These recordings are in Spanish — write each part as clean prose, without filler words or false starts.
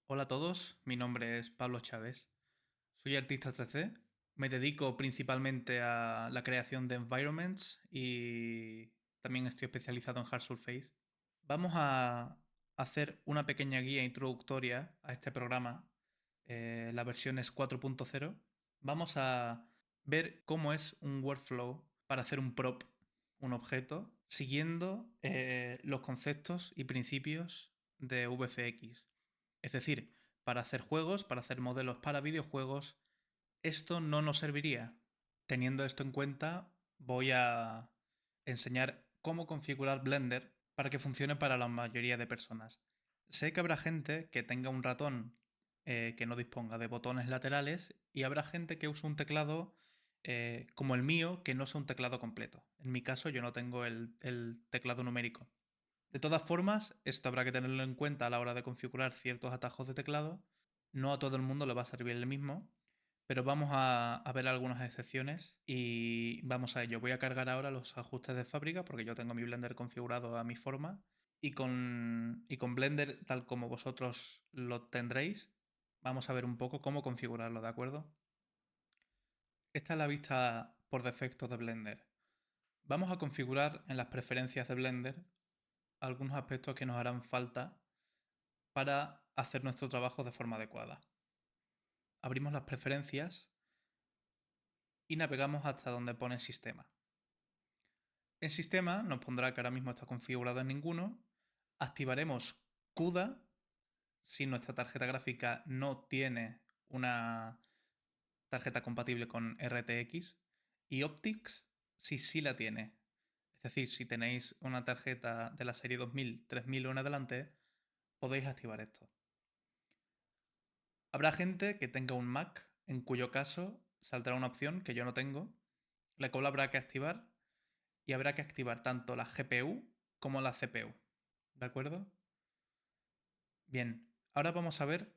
Hola a todos, mi nombre es Pablo Chávez. Soy artista 3D. Me dedico principalmente a la creación de environments y también estoy especializado en hard surface. Vamos a hacer una pequeña guía introductoria a este programa. La versión es 4.0. Vamos a ver cómo es un workflow para hacer un prop, un objeto, siguiendo los conceptos y principios de VFX. Es decir, para hacer juegos, para hacer modelos para videojuegos, esto no nos serviría. Teniendo esto en cuenta, voy a enseñar cómo configurar Blender para que funcione para la mayoría de personas. Sé que habrá gente que tenga un ratón que no disponga de botones laterales y habrá gente que use un teclado como el mío que no sea un teclado completo. En mi caso yo no tengo el teclado numérico. De todas formas, esto habrá que tenerlo en cuenta a la hora de configurar ciertos atajos de teclado. No a todo el mundo le va a servir el mismo, pero vamos a ver algunas excepciones y vamos a ello. Voy a cargar ahora los ajustes de fábrica porque yo tengo mi Blender configurado a mi forma y con Blender tal como vosotros lo tendréis, vamos a ver un poco cómo configurarlo, ¿de acuerdo? Esta es la vista por defecto de Blender. Vamos a configurar en las preferencias de Blender algunos aspectos que nos harán falta para hacer nuestro trabajo de forma adecuada. Abrimos las preferencias y navegamos hasta donde pone sistema. En sistema nos pondrá que ahora mismo está configurado en ninguno. Activaremos CUDA si nuestra tarjeta gráfica no tiene una tarjeta compatible con RTX y Optics si sí la tiene. Es decir, si tenéis una tarjeta de la serie 2000, 3000 o en adelante, podéis activar esto. Habrá gente que tenga un Mac, en cuyo caso saldrá una opción que yo no tengo, la cual habrá que activar y habrá que activar tanto la GPU como la CPU. ¿De acuerdo? Bien, ahora vamos a ver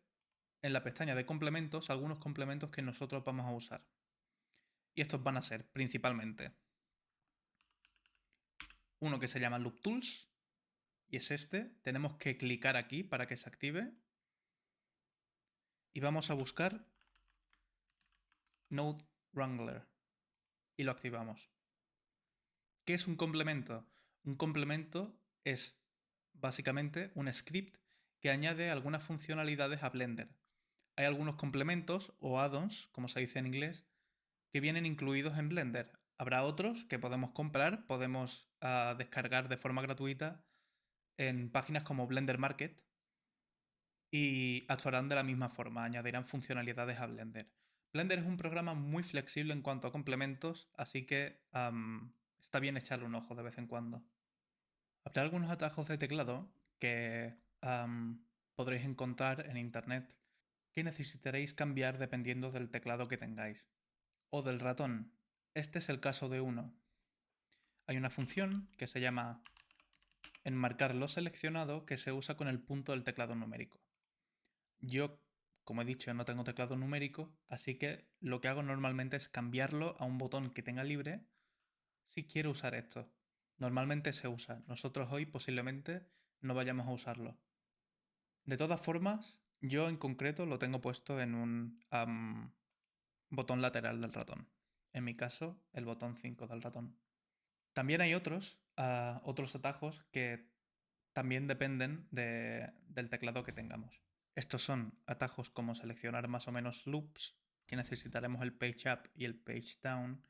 en la pestaña de complementos algunos complementos que nosotros vamos a usar. Y estos van a ser principalmente uno que se llama Loop Tools, y es este. Tenemos que clicar aquí para que se active. Y vamos a buscar Node Wrangler. Y lo activamos. ¿Qué es un complemento? Un complemento es básicamente un script que añade algunas funcionalidades a Blender. Hay algunos complementos o add-ons, como se dice en inglés, que vienen incluidos en Blender. Habrá otros que podemos comprar, podemos descargar de forma gratuita en páginas como Blender Market y actuarán de la misma forma, añadirán funcionalidades a Blender. Blender es un programa muy flexible en cuanto a complementos, así que está bien echarle un ojo de vez en cuando. Habrá algunos atajos de teclado que podréis encontrar en internet que necesitaréis cambiar dependiendo del teclado que tengáis. O del ratón. Este es el caso de uno. Hay una función que se llama enmarcar lo seleccionado que se usa con el punto del teclado numérico. Yo, como he dicho, no tengo teclado numérico, así que lo que hago normalmente es cambiarlo a un botón que tenga libre si quiero usar esto. Normalmente se usa. Nosotros hoy posiblemente no vayamos a usarlo. De todas formas, yo en concreto lo tengo puesto en un botón lateral del ratón. En mi caso, el botón 5 del ratón. También hay otros atajos que también dependen del teclado que tengamos. Estos son atajos como seleccionar más o menos loops, que necesitaremos el page up y el page down,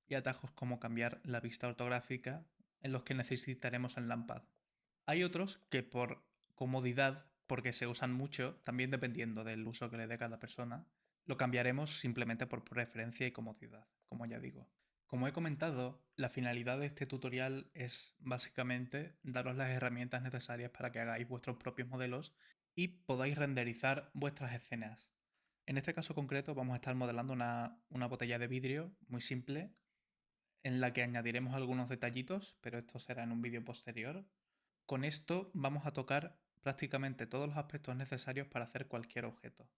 y atajos como cambiar la vista ortográfica, en los que necesitaremos el numpad. Hay otros que por comodidad, porque se usan mucho, también dependiendo del uso que le dé cada persona, lo cambiaremos simplemente por preferencia y comodidad, como ya digo. Como he comentado, la finalidad de este tutorial es básicamente daros las herramientas necesarias para que hagáis vuestros propios modelos y podáis renderizar vuestras escenas. En este caso concreto vamos a estar modelando una botella de vidrio muy simple en la que añadiremos algunos detallitos, pero esto será en un vídeo posterior. Con esto vamos a tocar prácticamente todos los aspectos necesarios para hacer cualquier objeto.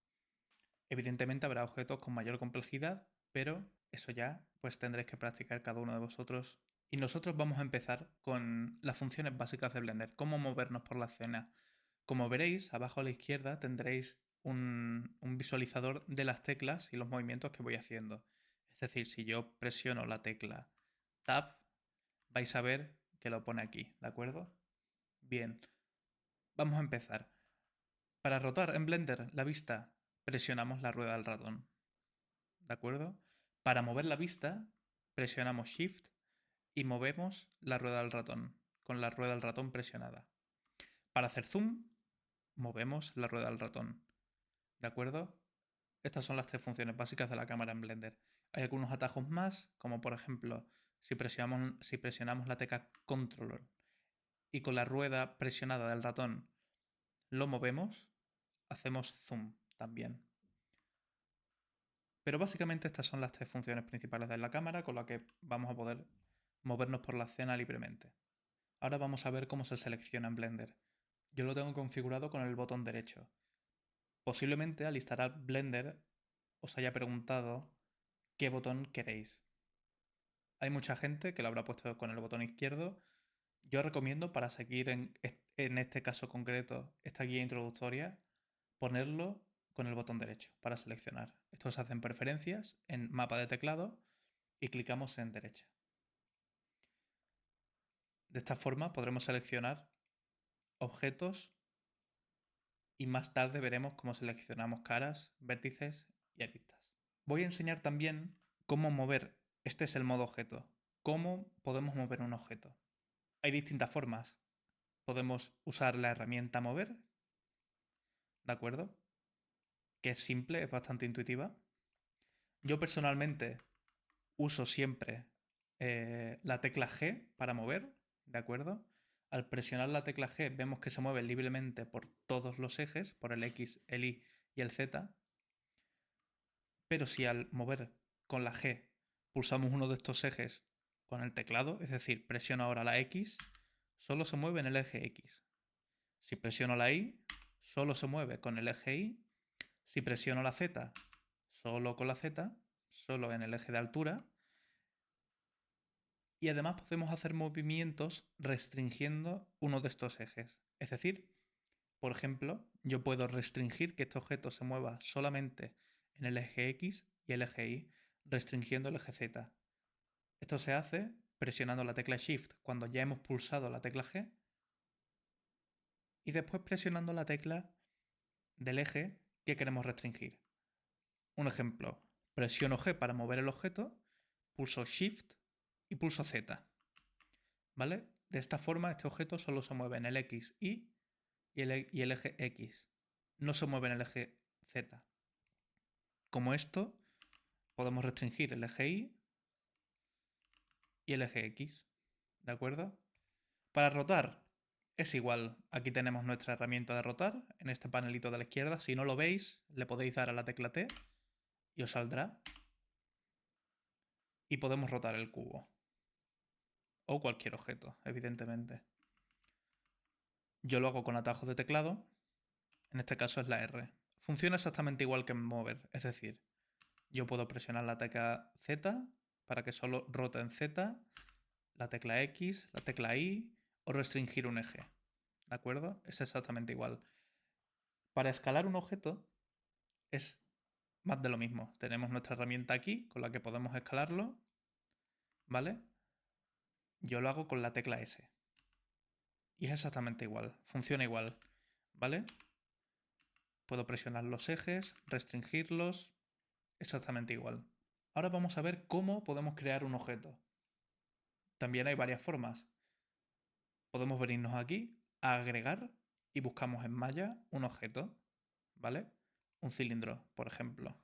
Evidentemente habrá objetos con mayor complejidad, pero eso ya pues tendréis que practicar cada uno de vosotros. Y nosotros vamos a empezar con las funciones básicas de Blender, cómo movernos por la escena, Como veréis, abajo a la izquierda tendréis un visualizador de las teclas y los movimientos que voy haciendo. Es decir, si yo presiono la tecla Tab, vais a ver que lo pone aquí, ¿de acuerdo? Bien, vamos a empezar. Para rotar en Blender la vista, presionamos la rueda del ratón, ¿de acuerdo? Para mover la vista, presionamos Shift y movemos la rueda del ratón, con la rueda del ratón presionada. Para hacer zoom, movemos la rueda del ratón, ¿de acuerdo? Estas son las tres funciones básicas de la cámara en Blender. Hay algunos atajos más, como por ejemplo, si presionamos la tecla Control y con la rueda presionada del ratón lo movemos, hacemos zoom también. Pero básicamente estas son las tres funciones principales de la cámara con las que vamos a poder movernos por la escena libremente. Ahora vamos a ver cómo se selecciona en Blender. Yo lo tengo configurado con el botón derecho. Posiblemente al instalar Blender os haya preguntado qué botón queréis. Hay mucha gente que lo habrá puesto con el botón izquierdo. Yo recomiendo, para seguir en este caso concreto esta guía introductoria, ponerlo con el botón derecho para seleccionar. Esto se hace en preferencias, en mapa de teclado, y clicamos en derecha. De esta forma podremos seleccionar objetos y más tarde veremos cómo seleccionamos caras, vértices y aristas. Voy a enseñar también cómo mover. Este es el modo objeto. ¿Cómo podemos mover un objeto? Hay distintas formas. Podemos usar la herramienta mover, ¿de acuerdo? Que es simple, es bastante intuitiva. Yo personalmente uso siempre la tecla G para mover, ¿de acuerdo? Al presionar la tecla G vemos que se mueve libremente por todos los ejes, por el X, el Y y el Z. Pero si al mover con la G pulsamos uno de estos ejes con el teclado, es decir, presiono ahora la X, solo se mueve en el eje X. Si presiono la Y, solo se mueve con el eje Y. Si presiono la Z, solo con la Z, solo en el eje de altura. Y además podemos hacer movimientos restringiendo uno de estos ejes. Es decir, por ejemplo, yo puedo restringir que este objeto se mueva solamente en el eje X y el eje Y, restringiendo el eje Z. Esto se hace presionando la tecla Shift cuando ya hemos pulsado la tecla G y después presionando la tecla del eje que queremos restringir. Un ejemplo, presiono G para mover el objeto, pulso Shift y pulso Z. ¿Vale? De esta forma este objeto solo se mueve en el X, Y y el eje X. No se mueve en el eje Z. Como esto, podemos restringir el eje Y y el eje X. ¿De acuerdo? Para rotar es igual. Aquí tenemos nuestra herramienta de rotar en este panelito de la izquierda. Si no lo veis, le podéis dar a la tecla T y os saldrá. Y podemos rotar el cubo. O cualquier objeto, evidentemente. Yo lo hago con atajos de teclado. En este caso es la R. Funciona exactamente igual que en mover. Es decir, yo puedo presionar la tecla Z para que solo rote en Z, la tecla X, la tecla Y o restringir un eje. ¿De acuerdo? Es exactamente igual. Para escalar un objeto es más de lo mismo. Tenemos nuestra herramienta aquí con la que podemos escalarlo. ¿Vale? Yo lo hago con la tecla S. Y es exactamente igual. Funciona igual. ¿Vale? Puedo presionar los ejes, restringirlos. Exactamente igual. Ahora vamos a ver cómo podemos crear un objeto. También hay varias formas. Podemos venirnos aquí a agregar y buscamos en malla un objeto, ¿vale? Un cilindro, por ejemplo.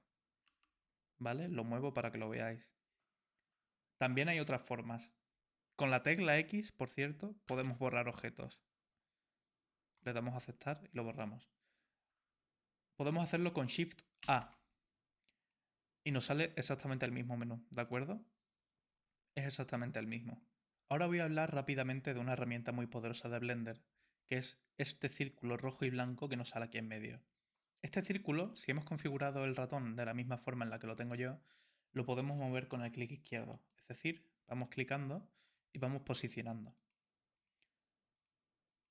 ¿Vale? Lo muevo para que lo veáis. También hay otras formas. Con la tecla X, por cierto, podemos borrar objetos. Le damos a aceptar y lo borramos. Podemos hacerlo con Shift A. Y nos sale exactamente el mismo menú, ¿de acuerdo? Es exactamente el mismo. Ahora voy a hablar rápidamente de una herramienta muy poderosa de Blender, que es este círculo rojo y blanco que nos sale aquí en medio. Este círculo, si hemos configurado el ratón de la misma forma en la que lo tengo yo, lo podemos mover con el clic izquierdo. Es decir, vamos clicando y vamos posicionando.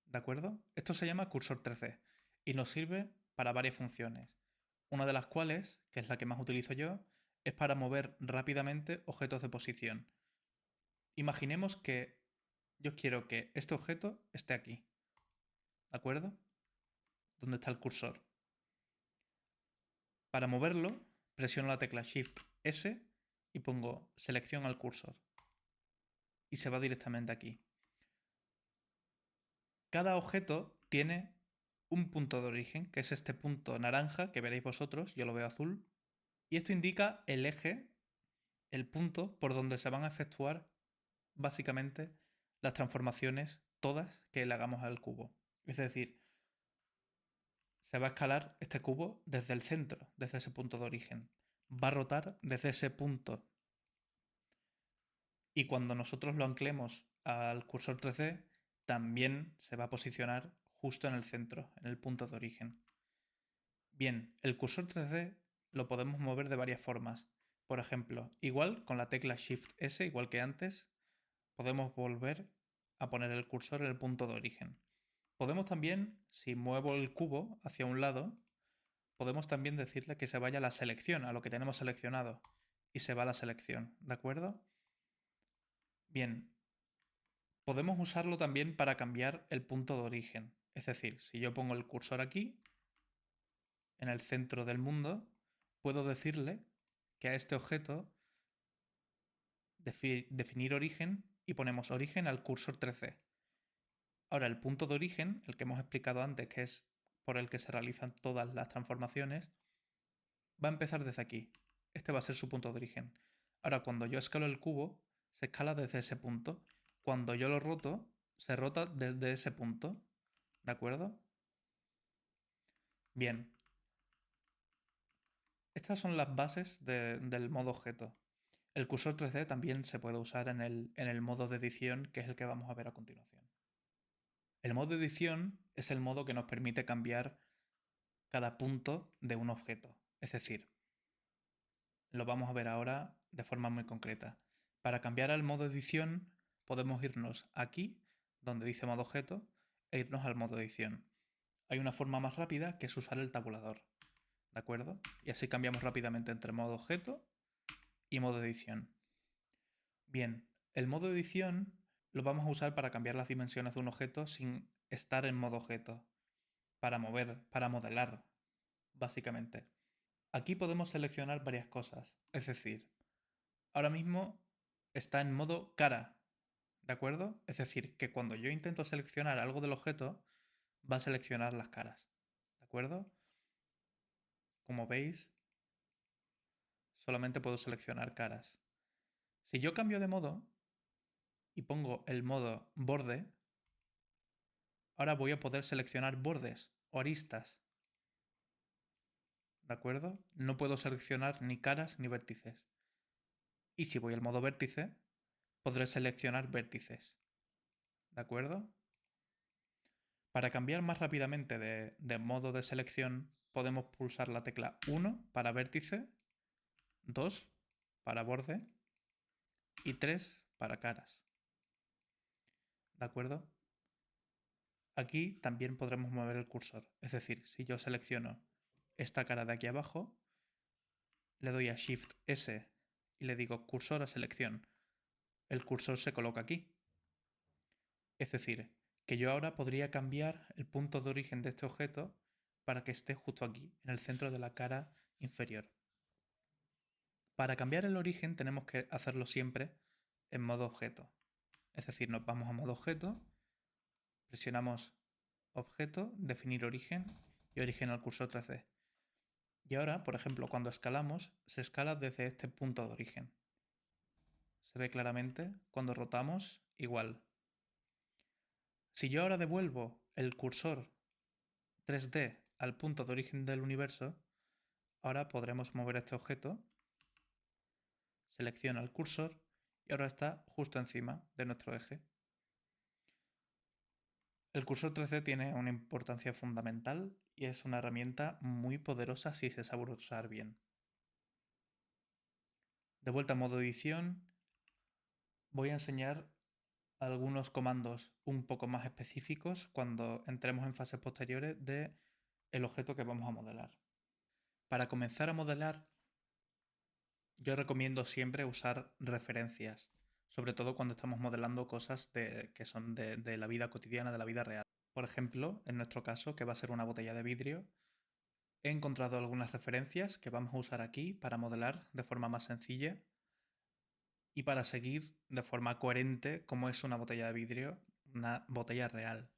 ¿De acuerdo? Esto se llama cursor 3D y nos sirve para varias funciones. Una de las cuales, que es la que más utilizo yo, es para mover rápidamente objetos de posición. Imaginemos que yo quiero que este objeto esté aquí. ¿De acuerdo? ¿Dónde está el cursor? Para moverlo, presiono la tecla Shift S y pongo selección al cursor. Y se va directamente aquí. Cada objeto tiene un punto de origen, que es este punto naranja que veréis vosotros, yo lo veo azul. Y esto indica el eje, el punto por donde se van a efectuar básicamente las transformaciones todas que le hagamos al cubo. Es decir, se va a escalar este cubo desde el centro, desde ese punto de origen. Va a rotar desde ese punto. Y cuando nosotros lo anclemos al cursor 3D, también se va a posicionar justo en el centro, en el punto de origen. Bien, el cursor 3D lo podemos mover de varias formas. Por ejemplo, igual con la tecla Shift S, igual que antes, podemos volver a poner el cursor en el punto de origen. Podemos también, si muevo el cubo hacia un lado, podemos también decirle que se vaya a la selección, a lo que tenemos seleccionado, y se va a la selección, ¿de acuerdo? Bien, podemos usarlo también para cambiar el punto de origen. Es decir, si yo pongo el cursor aquí, en el centro del mundo, puedo decirle que a este objeto definir origen y ponemos origen al cursor 3D. Ahora, el punto de origen, el que hemos explicado antes, que es por el que se realizan todas las transformaciones, va a empezar desde aquí. Este va a ser su punto de origen. Ahora, cuando yo escalo el cubo, se escala desde ese punto. Cuando yo lo roto, se rota desde ese punto. ¿De acuerdo? Bien. Estas son las bases del modo objeto. El cursor 3D también se puede usar en el modo de edición, que es el que vamos a ver a continuación. El modo edición es el modo que nos permite cambiar cada punto de un objeto. Es decir, lo vamos a ver ahora de forma muy concreta. Para cambiar al modo edición podemos irnos aquí, donde dice modo objeto, e irnos al modo edición. Hay una forma más rápida que es usar el tabulador. ¿De acuerdo? Y así cambiamos rápidamente entre modo objeto y modo edición. Bien, el modo edición lo vamos a usar para cambiar las dimensiones de un objeto sin estar en modo objeto. Para mover, para modelar, básicamente. Aquí podemos seleccionar varias cosas. Es decir, ahora mismo está en modo cara. ¿De acuerdo? Es decir, que cuando yo intento seleccionar algo del objeto, va a seleccionar las caras. ¿De acuerdo? Como veis, solamente puedo seleccionar caras. Si yo cambio de modo y pongo el modo borde, ahora voy a poder seleccionar bordes o aristas. ¿De acuerdo? No puedo seleccionar ni caras ni vértices. Y si voy al modo vértice, podré seleccionar vértices. ¿De acuerdo? Para cambiar más rápidamente de modo de selección, podemos pulsar la tecla 1 para vértice, 2 para borde y 3 para caras. ¿De acuerdo? Aquí también podremos mover el cursor. Es decir, si yo selecciono esta cara de aquí abajo, le doy a Shift S y le digo cursor a selección. El cursor se coloca aquí. Es decir, que yo ahora podría cambiar el punto de origen de este objeto para que esté justo aquí, en el centro de la cara inferior. Para cambiar el origen tenemos que hacerlo siempre en modo objeto. Es decir, nos vamos a modo objeto, presionamos objeto, definir origen y origen al cursor 3D. Y ahora, por ejemplo, cuando escalamos, se escala desde este punto de origen. Se ve claramente. Cuando rotamos, igual. Si yo ahora devuelvo el cursor 3D al punto de origen del universo, ahora podremos mover este objeto, selecciono el cursor y ahora está justo encima de nuestro eje. El cursor 3D tiene una importancia fundamental y es una herramienta muy poderosa si se sabe usar bien. De vuelta a modo edición, voy a enseñar algunos comandos un poco más específicos cuando entremos en fases posteriores de el objeto que vamos a modelar. Para comenzar a modelar, yo recomiendo siempre usar referencias, sobre todo cuando estamos modelando cosas que son de la vida cotidiana, de la vida real. Por ejemplo, en nuestro caso, que va a ser una botella de vidrio, he encontrado algunas referencias que vamos a usar aquí para modelar de forma más sencilla y para seguir de forma coherente cómo es una botella de vidrio, una botella real.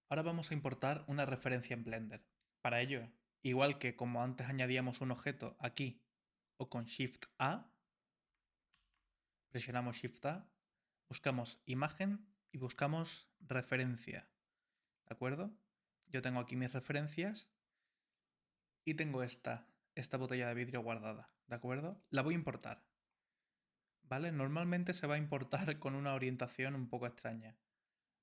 Ahora vamos a importar una referencia en Blender. Para ello, igual que como antes añadíamos un objeto aquí o con Shift A, presionamos Shift A, buscamos imagen y buscamos referencia. ¿De acuerdo? Yo tengo aquí mis referencias y tengo esta botella de vidrio guardada. ¿De acuerdo? La voy a importar. ¿Vale? Normalmente se va a importar con una orientación un poco extraña.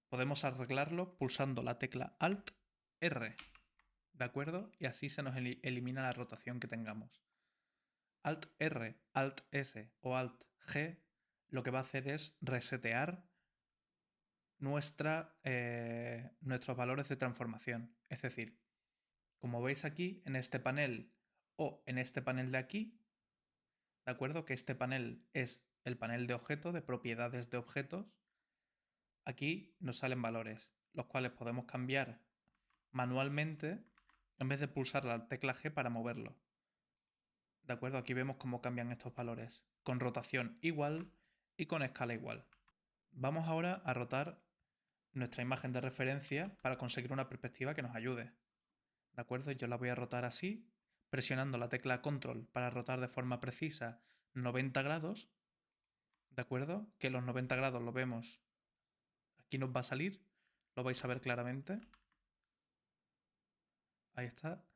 Podemos arreglarlo pulsando la tecla Alt R. ¿De acuerdo? Y así se nos elimina la rotación que tengamos. Alt R, Alt S o Alt G lo que va a hacer es resetear nuestros valores de transformación. Es decir, como veis aquí en este panel o en este panel de aquí, ¿de acuerdo? Que este panel es el panel de objetos, de propiedades de objetos. Aquí nos salen valores, los cuales podemos cambiar manualmente en vez de pulsar la tecla G para moverlo. ¿De acuerdo? Aquí vemos cómo cambian estos valores, con rotación igual y con escala igual. Vamos ahora a rotar nuestra imagen de referencia para conseguir una perspectiva que nos ayude. ¿De acuerdo? Yo la voy a rotar así, presionando la tecla Control para rotar de forma precisa 90 grados. ¿De acuerdo? Que los 90 grados lo vemos. Aquí nos va a salir, lo vais a ver claramente. Ahí está.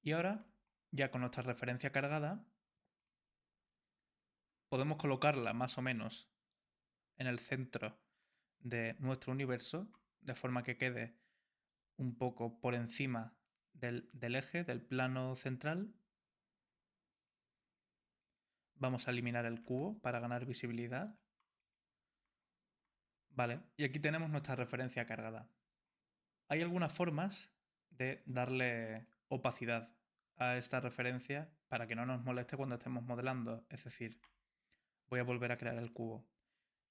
Y ahora, ya con nuestra referencia cargada, podemos colocarla más o menos en el centro de nuestro universo, de forma que quede un poco por encima del eje, del plano central. Vamos a eliminar el cubo para ganar visibilidad. Vale, y aquí tenemos nuestra referencia cargada. Hay algunas formas de darle opacidad a esta referencia para que no nos moleste cuando estemos modelando. Es decir, voy a volver a crear el cubo.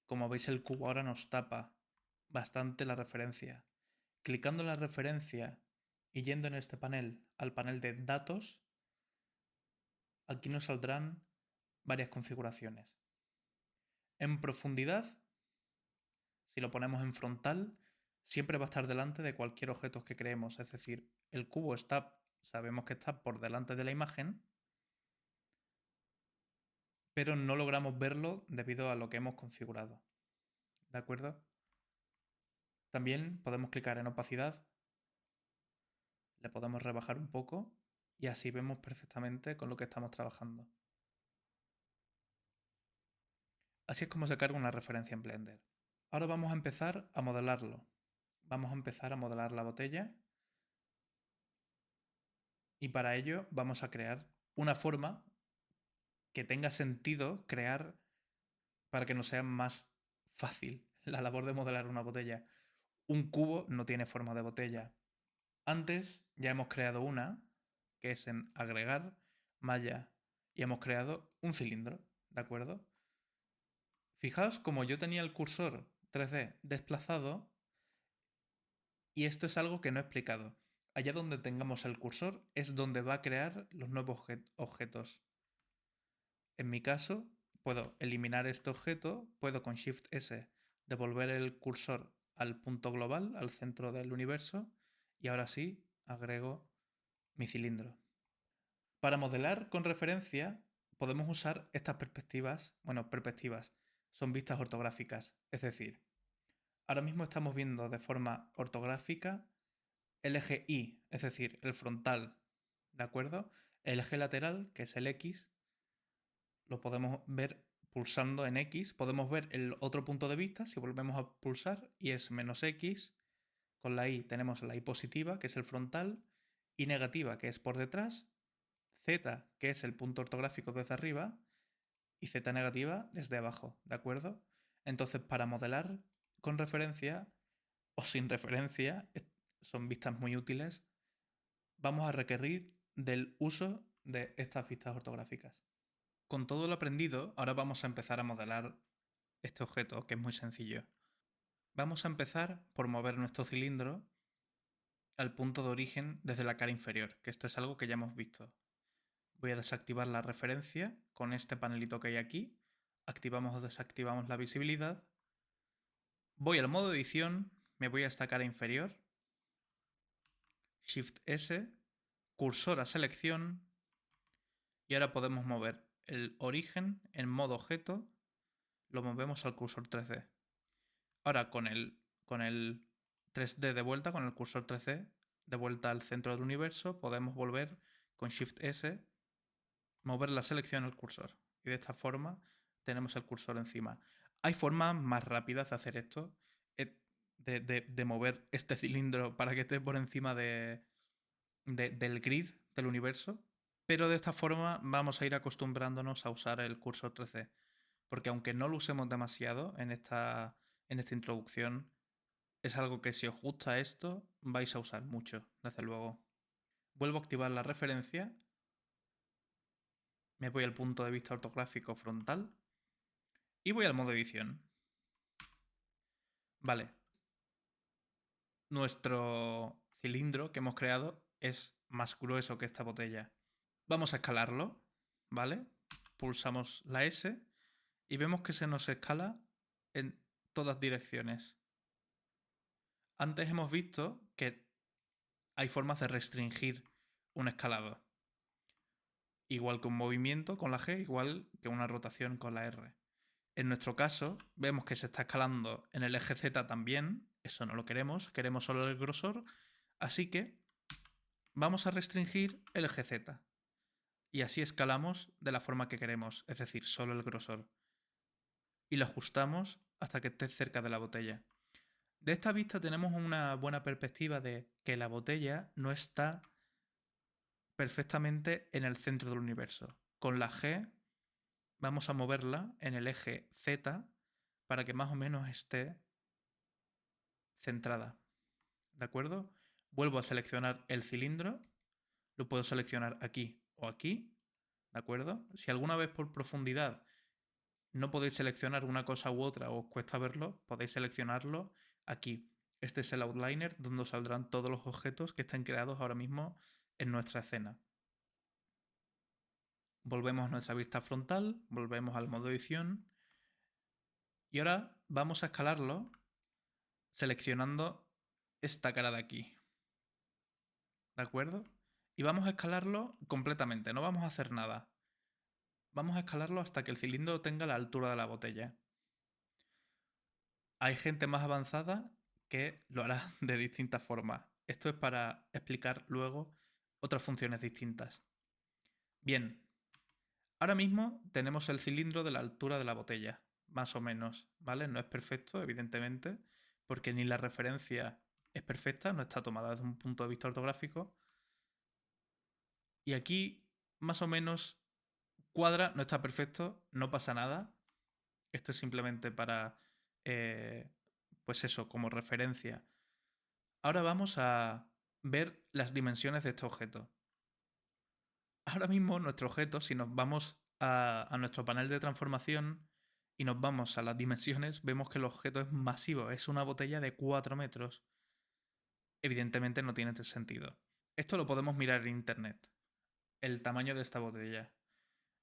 Como veis, el cubo ahora nos tapa bastante la referencia. Clicando en la referencia y yendo en este panel al panel de datos, aquí nos saldrán varias configuraciones. En profundidad, si lo ponemos en frontal, siempre va a estar delante de cualquier objeto que creemos. Es decir, el cubo sabemos que está por delante de la imagen, pero no logramos verlo debido a lo que hemos configurado. ¿De acuerdo? También podemos clicar en opacidad, le podemos rebajar un poco y así vemos perfectamente con lo que estamos trabajando. Así es como se carga una referencia en Blender. Ahora vamos a empezar a modelarlo. Vamos a empezar a modelar la botella y para ello vamos a crear una forma que tenga sentido crear para que nos sea más fácil la labor de modelar una botella. Un cubo no tiene forma de botella. Antes ya hemos creado una, que es en agregar, malla, y hemos creado un cilindro, ¿de acuerdo? Fijaos como yo tenía el cursor 3D desplazado y esto es algo que no he explicado. Allá donde tengamos el cursor es donde va a crear los nuevos objetos. En mi caso, puedo eliminar este objeto, puedo con Shift S devolver el cursor al punto global, al centro del universo, y ahora sí agrego mi cilindro. Para modelar con referencia podemos usar estas perspectivas, son vistas ortográficas, es decir, ahora mismo estamos viendo de forma ortográfica el eje Y, es decir, el frontal, ¿de acuerdo? El eje lateral, que es el X, lo podemos ver pulsando en X. Podemos ver el otro punto de vista si volvemos a pulsar y es menos X. Con la Y tenemos la Y positiva, que es el frontal, Y negativa, que es por detrás, Z, que es el punto ortográfico desde arriba, y Z negativa desde abajo, ¿de acuerdo? Entonces, para modelar con referencia o sin referencia, son vistas muy útiles, vamos a requerir del uso de estas vistas ortográficas. Con todo lo aprendido, ahora vamos a empezar a modelar este objeto, que es muy sencillo. Vamos a empezar por mover nuestro cilindro al punto de origen desde la cara inferior, que esto es algo que ya hemos visto. Voy a desactivar la referencia con este panelito que hay aquí. Activamos o desactivamos la visibilidad. Voy al modo edición, me voy a esta cara inferior. Shift S, cursor a selección. Y ahora podemos mover el origen en modo objeto. Lo movemos al cursor 3D. Ahora con el 3D de vuelta, con el cursor 3D de vuelta al centro del universo, podemos volver con Shift S, mover la selección al cursor. Y de esta forma tenemos el cursor encima. Hay formas más rápidas de hacer esto, de mover este cilindro para que esté por encima del grid del universo, pero de esta forma vamos a ir acostumbrándonos a usar el cursor 3D, porque aunque no lo usemos demasiado en esta introducción, es algo que si os gusta esto vais a usar mucho, desde luego. Vuelvo a activar la referencia, me voy al punto de vista ortográfico frontal y voy al modo edición. Vale. Nuestro cilindro que hemos creado es más grueso que esta botella. Vamos a escalarlo, ¿vale? Pulsamos la S y vemos que se nos escala en todas direcciones. Antes hemos visto que hay formas de restringir un escalado. Igual que un movimiento con la G, igual que una rotación con la R. En nuestro caso, vemos que se está escalando en el eje Z también. Eso no lo queremos, queremos solo el grosor. Así que vamos a restringir el eje Z. Y así escalamos de la forma que queremos, es decir, solo el grosor. Y lo ajustamos hasta que esté cerca de la botella. De esta vista tenemos una buena perspectiva de que la botella no está perfectamente en el centro del universo. Con la G vamos a moverla en el eje Z para que más o menos esté centrada. ¿De acuerdo? Vuelvo a seleccionar el cilindro. Lo puedo seleccionar aquí o aquí. ¿De acuerdo? Si alguna vez por profundidad no podéis seleccionar una cosa u otra o os cuesta verlo, podéis seleccionarlo aquí. Este es el outliner donde os saldrán todos los objetos que estén creados ahora mismo en nuestra escena. Volvemos a nuestra vista frontal, volvemos al modo edición y ahora vamos a escalarlo seleccionando esta cara de aquí. ¿De acuerdo? Y vamos a escalarlo completamente, no vamos a hacer nada. Vamos a escalarlo hasta que el cilindro tenga la altura de la botella. Hay gente más avanzada que lo hará de distintas formas. Esto es para explicar luego otras funciones distintas. Bien, ahora mismo tenemos el cilindro de la altura de la botella, más o menos, ¿vale? No es perfecto, evidentemente, porque ni la referencia es perfecta, no está tomada desde un punto de vista ortográfico. Y aquí, más o menos, cuadra, no está perfecto, no pasa nada. Esto es simplemente para, pues eso, como referencia. Ahora vamos a ver las dimensiones de este objeto. Ahora mismo nuestro objeto, si nos vamos a nuestro panel de transformación y nos vamos a las dimensiones, vemos que el objeto es masivo, es una botella de 4 metros. Evidentemente no tiene sentido. Esto lo podemos mirar en internet, el tamaño de esta botella.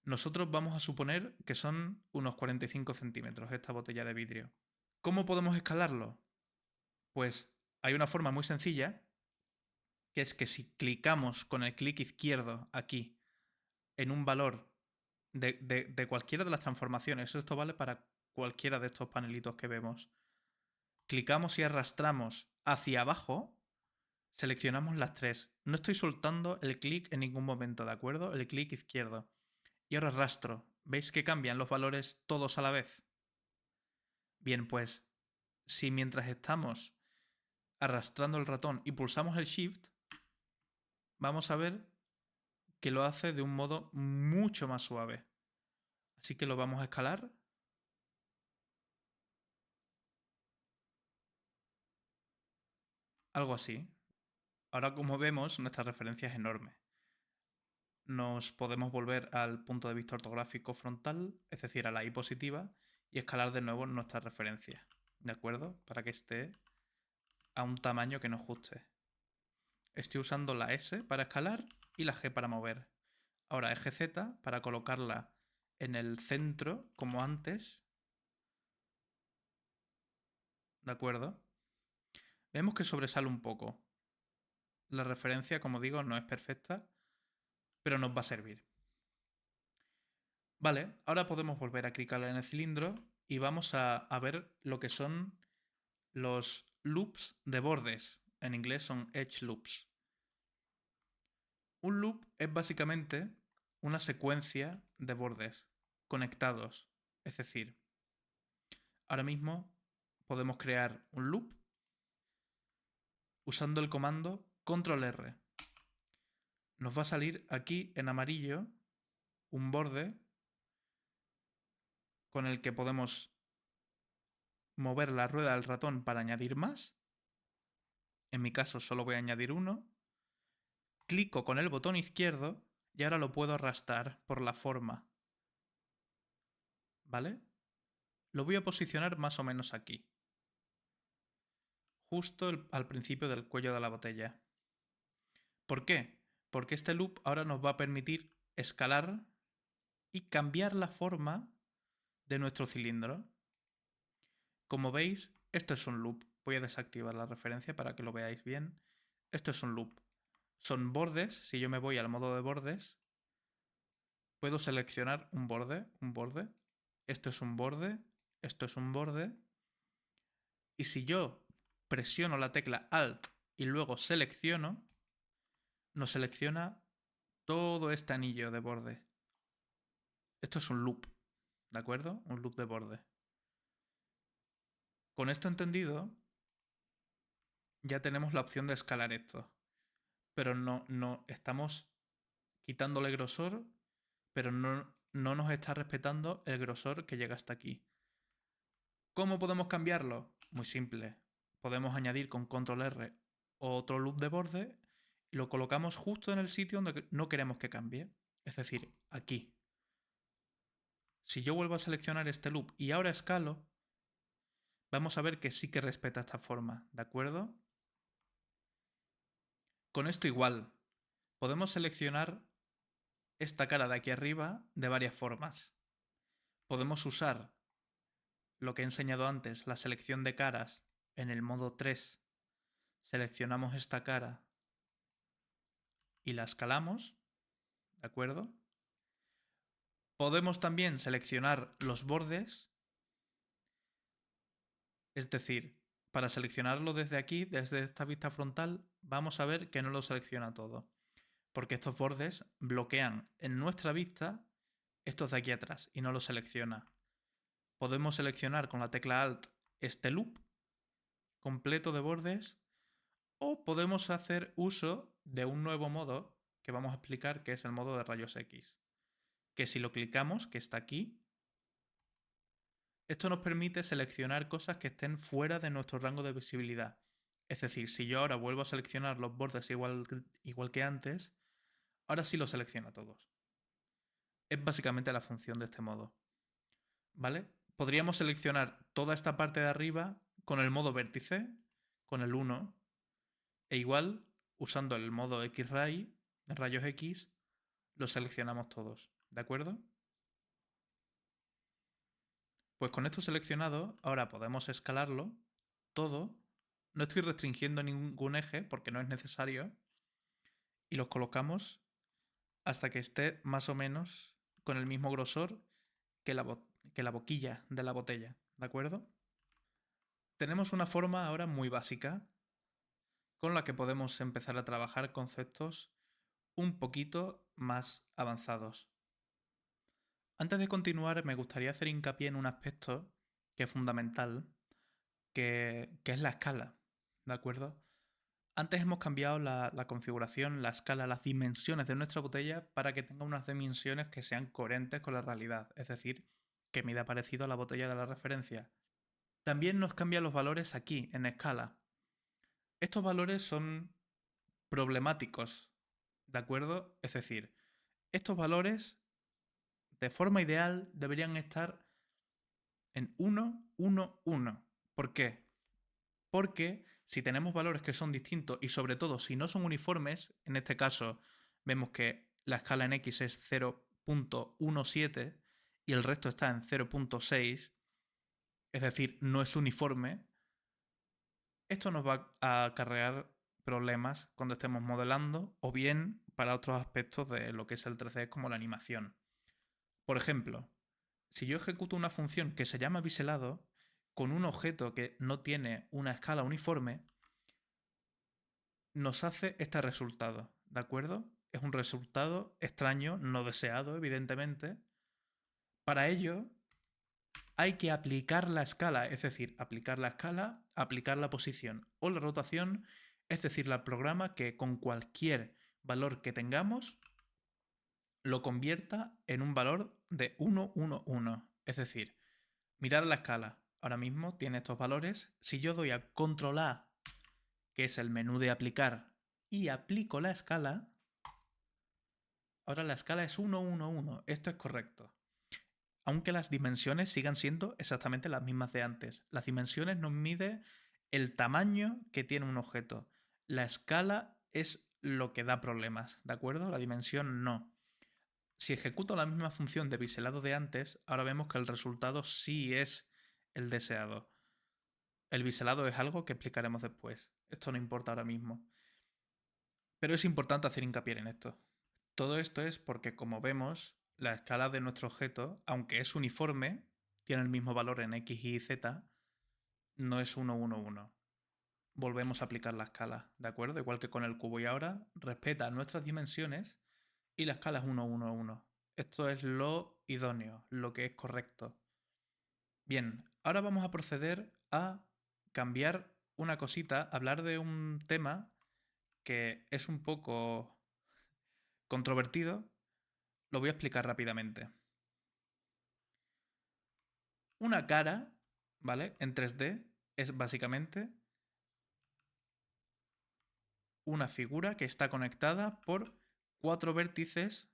Nosotros vamos a suponer que son unos 45 centímetros esta botella de vidrio. ¿Cómo podemos escalarlo? Pues hay una forma muy sencilla, que es que si clicamos con el clic izquierdo aquí en un valor de cualquiera de las transformaciones, esto vale para cualquiera de estos panelitos que vemos, clicamos y arrastramos hacia abajo, seleccionamos las tres. No estoy soltando el clic en ningún momento, ¿de acuerdo? El clic izquierdo. Y ahora arrastro. ¿Veis que cambian los valores todos a la vez? Bien, pues si mientras estamos arrastrando el ratón y pulsamos el Shift, vamos a ver que lo hace de un modo mucho más suave. Así que lo vamos a escalar. Algo así. Ahora, como vemos, nuestra referencia es enorme. Nos podemos volver al punto de vista ortográfico frontal, es decir, a la I positiva, y escalar de nuevo nuestra referencia, ¿de acuerdo? Para que esté a un tamaño que nos guste. Estoy usando la S para escalar y la G para mover. Ahora eje Z para colocarla en el centro, como antes, ¿de acuerdo? Vemos que sobresale un poco. La referencia, como digo, no es perfecta, pero nos va a servir. Vale, ahora podemos volver a clicar en el cilindro y vamos a ver lo que son los loops de bordes. En inglés son edge loops. Un loop es básicamente una secuencia de bordes conectados. Es decir, ahora mismo podemos crear un loop usando el comando control R. Nos va a salir aquí en amarillo un borde con el que podemos mover la rueda del ratón para añadir más. En mi caso solo voy a añadir uno. Clico con el botón izquierdo y ahora lo puedo arrastrar por la forma. ¿Vale? Lo voy a posicionar más o menos aquí. Justo al principio del cuello de la botella. ¿Por qué? Porque este loop ahora nos va a permitir escalar y cambiar la forma de nuestro cilindro. Como veis, esto es un loop. Voy a desactivar la referencia para que lo veáis bien. Esto es un loop. Son bordes. Si yo me voy al modo de bordes, puedo seleccionar un borde, un borde. Esto es un borde, esto es un borde. Y si yo presiono la tecla Alt y luego selecciono, nos selecciona todo este anillo de borde. Esto es un loop, ¿de acuerdo? Un loop de borde. Con esto entendido, ya tenemos la opción de escalar esto. Pero no estamos quitándole grosor, pero no nos está respetando el grosor que llega hasta aquí. ¿Cómo podemos cambiarlo? Muy simple. Podemos añadir con control R otro loop de borde y lo colocamos justo en el sitio donde no queremos que cambie. Es decir, aquí. Si yo vuelvo a seleccionar este loop y ahora escalo, vamos a ver que sí que respeta esta forma, ¿de acuerdo? Con esto igual. Podemos seleccionar esta cara de aquí arriba de varias formas. Podemos usar lo que he enseñado antes, la selección de caras en el modo 3. Seleccionamos esta cara y la escalamos, ¿de acuerdo? Podemos también seleccionar los bordes, es decir, para seleccionarlo desde aquí, desde esta vista frontal, vamos a ver que no lo selecciona todo, porque estos bordes bloquean en nuestra vista estos de aquí atrás y no lo selecciona. Podemos seleccionar con la tecla Alt este loop completo de bordes o podemos hacer uso de un nuevo modo que vamos a explicar, que es el modo de rayos X, que si lo clicamos, que está aquí, esto nos permite seleccionar cosas que estén fuera de nuestro rango de visibilidad. Es decir, si yo ahora vuelvo a seleccionar los bordes igual que antes, ahora sí los selecciona todos. Es básicamente la función de este modo. ¿Vale? Podríamos seleccionar toda esta parte de arriba con el modo vértice, con el 1, e igual, usando el modo X-Ray, rayos X, los seleccionamos todos. ¿De acuerdo? Pues con esto seleccionado, ahora podemos escalarlo todo. No estoy restringiendo ningún eje porque no es necesario. Y los colocamos hasta que esté más o menos con el mismo grosor que la boquilla de la botella. ¿De acuerdo? Tenemos una forma ahora muy básica con la que podemos empezar a trabajar conceptos un poquito más avanzados. Antes de continuar, me gustaría hacer hincapié en un aspecto que es fundamental, que es la escala, ¿de acuerdo? Antes hemos cambiado la configuración, la escala, las dimensiones de nuestra botella para que tenga unas dimensiones que sean coherentes con la realidad, es decir, que mida parecido a la botella de la referencia. También nos cambian los valores aquí, en escala. Estos valores son problemáticos, ¿de acuerdo? Es decir, estos valores, de forma ideal, deberían estar en 1, 1, 1. ¿Por qué? Porque si tenemos valores que son distintos y sobre todo si no son uniformes, en este caso vemos que la escala en X es 0.17 y el resto está en 0.6, es decir, no es uniforme, esto nos va a acarrear problemas cuando estemos modelando o bien para otros aspectos de lo que es el 3D como la animación. Por ejemplo, si yo ejecuto una función que se llama biselado con un objeto que no tiene una escala uniforme, nos hace este resultado, ¿de acuerdo? Es un resultado extraño, no deseado, evidentemente. Para ello, hay que aplicar la escala, es decir, aplicar la escala, aplicar la posición o la rotación, es decir, el programa que con cualquier valor que tengamos lo convierta en un valor de 1, 1, 1. Es decir, mirad la escala. Ahora mismo tiene estos valores. Si yo doy a Control A, que es el menú de aplicar, y aplico la escala, ahora la escala es 1, 1, 1. Esto es correcto. Aunque las dimensiones sigan siendo exactamente las mismas de antes. Las dimensiones nos miden el tamaño que tiene un objeto. La escala es lo que da problemas, ¿de acuerdo? La dimensión no. Si ejecuto la misma función de biselado de antes, ahora vemos que el resultado sí es el deseado. El biselado es algo que explicaremos después. Esto no importa ahora mismo. Pero es importante hacer hincapié en esto. Todo esto es porque, como vemos, la escala de nuestro objeto, aunque es uniforme, tiene el mismo valor en X, Y y Z, no es 1, 1, 1. Volvemos a aplicar la escala, ¿de acuerdo? Igual que con el cubo. Y ahora respeta nuestras dimensiones y la escala es 1, 1, 1. Esto es lo idóneo, lo que es correcto. Bien, ahora vamos a proceder a cambiar una cosita, hablar de un tema que es un poco controvertido. Lo voy a explicar rápidamente. Una cara, ¿vale? En 3D es básicamente una figura que está conectada por 4 vértices,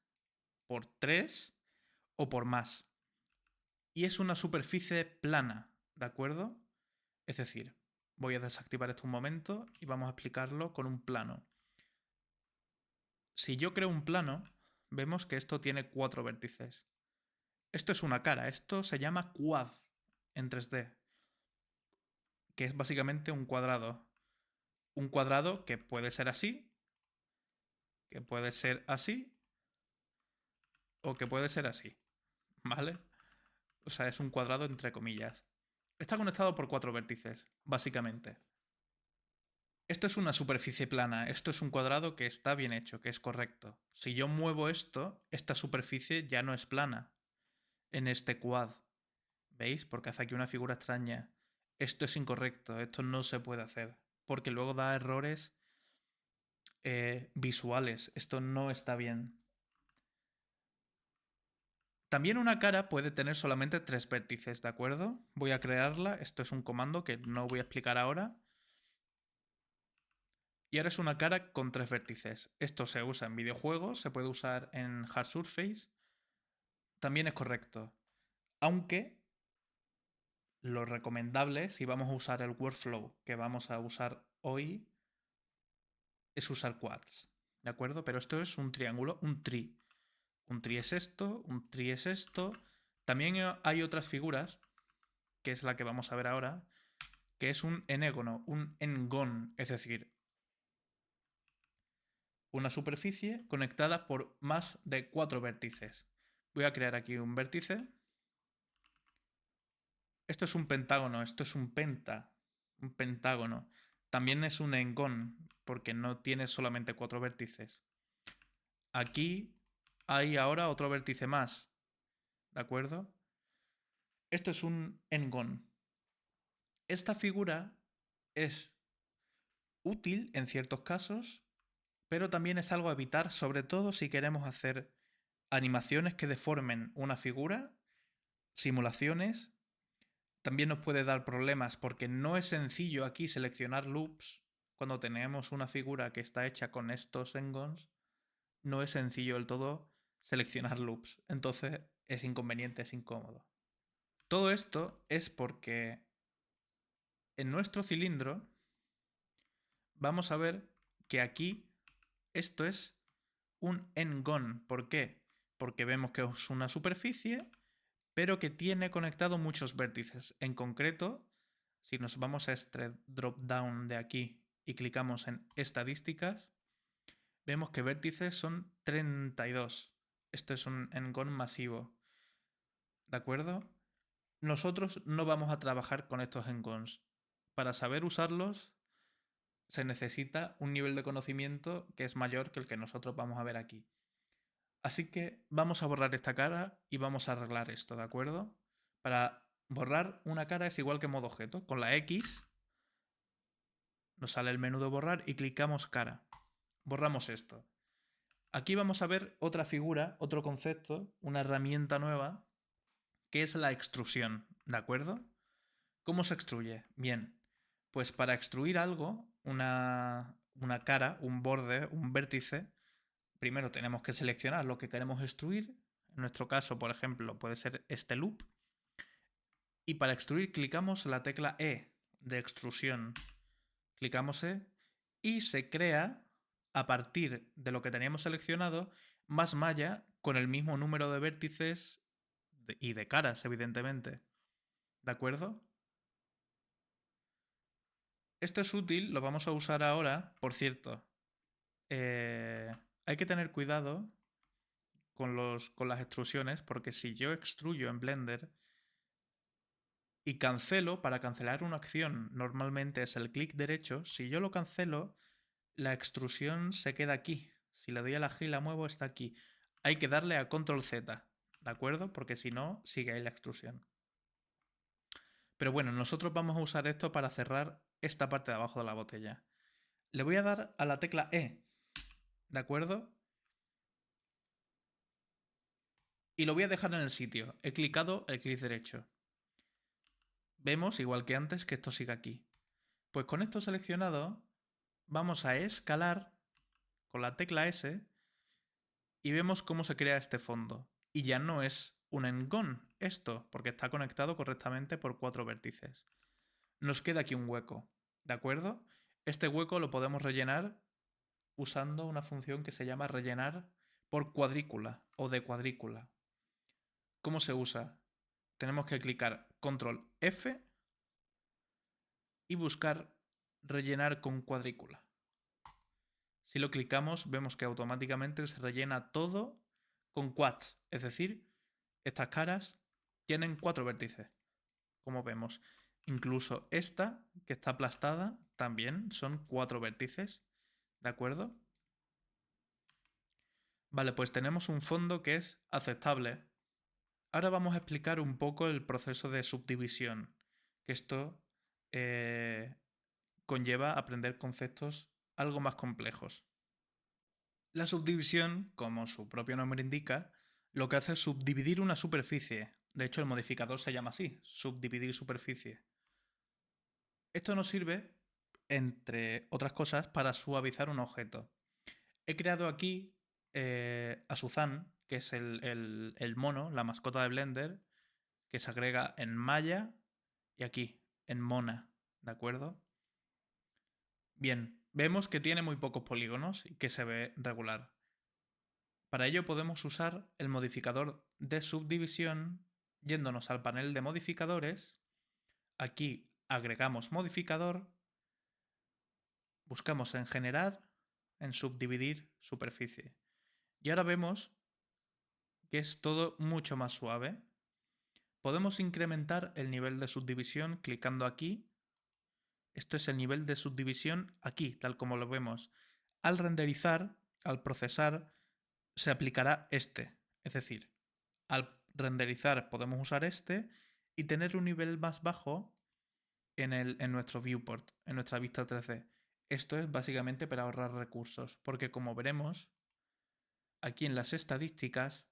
por 3 o por más. Y es una superficie plana, ¿de acuerdo? Es decir, voy a desactivar esto un momento y vamos a explicarlo con un plano. Si yo creo un plano, vemos que esto tiene 4 vértices. Esto es una cara, esto se llama quad en 3D, que es básicamente un cuadrado. Un cuadrado que puede ser así, que puede ser así o que puede ser así, ¿vale? O sea, es un cuadrado entre comillas. Está conectado por 4 vértices, básicamente. Esto es una superficie plana, esto es un cuadrado que está bien hecho, que es correcto. Si yo muevo esto, esta superficie ya no es plana en este quad. ¿Veis? Porque hace aquí una figura extraña. Esto es incorrecto, esto no se puede hacer, porque luego da errores visuales. Esto no está bien. También una cara puede tener solamente 3 vértices, ¿de acuerdo? Voy a crearla, esto es un comando que no voy a explicar ahora. Y ahora es una cara con 3 vértices. Esto se usa en videojuegos, se puede usar en Hard Surface. También es correcto. Aunque lo recomendable, si vamos a usar el workflow que vamos a usar hoy, es usar quads. ¿De acuerdo? Pero esto es un triángulo, un tri. Un tri es esto, un tri es esto. También hay otras figuras, que es la que vamos a ver ahora, que es un enégono, un engón, es decir, una superficie conectada por más de 4 vértices. Voy a crear aquí un vértice. Esto es un pentágono, esto es un pentágono. También es un engón, porque no tiene solamente 4 vértices. Aquí hay ahora otro vértice más, ¿de acuerdo? Esto es un engón. Esta figura es útil en ciertos casos, pero también es algo a evitar, sobre todo si queremos hacer animaciones que deformen una figura, simulaciones. También nos puede dar problemas porque no es sencillo aquí seleccionar loops cuando tenemos una figura que está hecha con estos engons. No es sencillo del todo seleccionar loops. Entonces es inconveniente, es incómodo. Todo esto es porque en nuestro cilindro vamos a ver que aquí esto es un engon. ¿Por qué? Porque vemos que es una superficie, pero que tiene conectado muchos vértices. En concreto, si nos vamos a este drop down de aquí y clicamos en estadísticas, vemos que vértices son 32. Esto es un engon masivo. ¿De acuerdo? Nosotros no vamos a trabajar con estos engons. Para saber usarlos se necesita un nivel de conocimiento que es mayor que el que nosotros vamos a ver aquí. Así que vamos a borrar esta cara y vamos a arreglar esto, ¿de acuerdo? Para borrar una cara es igual que modo objeto. Con la X nos sale el menú de borrar y clicamos cara. Borramos esto. Aquí vamos a ver otra figura, otro concepto, una herramienta nueva, que es la extrusión, ¿de acuerdo? ¿Cómo se extruye? Bien, pues para extruir algo, una cara, un borde, un vértice, primero tenemos que seleccionar lo que queremos extruir. En nuestro caso, por ejemplo, puede ser este loop. Y para extruir clicamos la tecla E de extrusión. Clicamos E y se crea, a partir de lo que teníamos seleccionado, más malla con el mismo número de vértices y de caras, evidentemente. ¿De acuerdo? Esto es útil, lo vamos a usar ahora. Por cierto, hay que tener cuidado con las extrusiones, porque si yo extruyo en Blender y cancelo, para cancelar una acción normalmente es el clic derecho, si yo lo cancelo, la extrusión se queda aquí. Si le doy a la G y la muevo, está aquí. Hay que darle a Control Z, ¿de acuerdo? Porque si no, sigue ahí la extrusión. Pero bueno, nosotros vamos a usar esto para cerrar esta parte de abajo de la botella. Le voy a dar a la tecla E, ¿de acuerdo? Y lo voy a dejar en el sitio. He clicado el clic derecho. Vemos, igual que antes, que esto sigue aquí. Pues con esto seleccionado, vamos a escalar con la tecla S y vemos cómo se crea este fondo. Y ya no es un engon esto, porque está conectado correctamente por 4 vértices. Nos queda aquí un hueco, ¿de acuerdo? Este hueco lo podemos rellenar usando una función que se llama rellenar por cuadrícula o de cuadrícula. ¿Cómo se usa? Tenemos que clicar Control F y buscar rellenar con cuadrícula. Si lo clicamos, vemos que automáticamente se rellena todo con quads, es decir, estas caras tienen 4 vértices, como vemos. Incluso esta, que está aplastada, también son 4 vértices, ¿de acuerdo? Vale, pues tenemos un fondo que es aceptable. Ahora vamos a explicar un poco el proceso de subdivisión, que esto conlleva aprender conceptos algo más complejos. La subdivisión, como su propio nombre indica, lo que hace es subdividir una superficie. De hecho, el modificador se llama así, subdividir superficie. Esto nos sirve, entre otras cosas, para suavizar un objeto. He creado aquí a Suzanne, que es el mono, la mascota de Blender, que se agrega en Maya y aquí, en Mona, ¿de acuerdo? Bien, vemos que tiene muy pocos polígonos y que se ve regular. Para ello podemos usar el modificador de subdivisión yéndonos al panel de modificadores. Aquí agregamos modificador, buscamos en generar, en subdividir superficie. Y ahora vemos que es todo mucho más suave. Podemos incrementar el nivel de subdivisión clicando aquí. Esto es el nivel de subdivisión aquí, tal como lo vemos. Al renderizar, al procesar, se aplicará este. Es decir, al renderizar podemos usar este y tener un nivel más bajo en nuestro viewport, en nuestra vista 3D. Esto es básicamente para ahorrar recursos, porque como veremos, aquí en las estadísticas,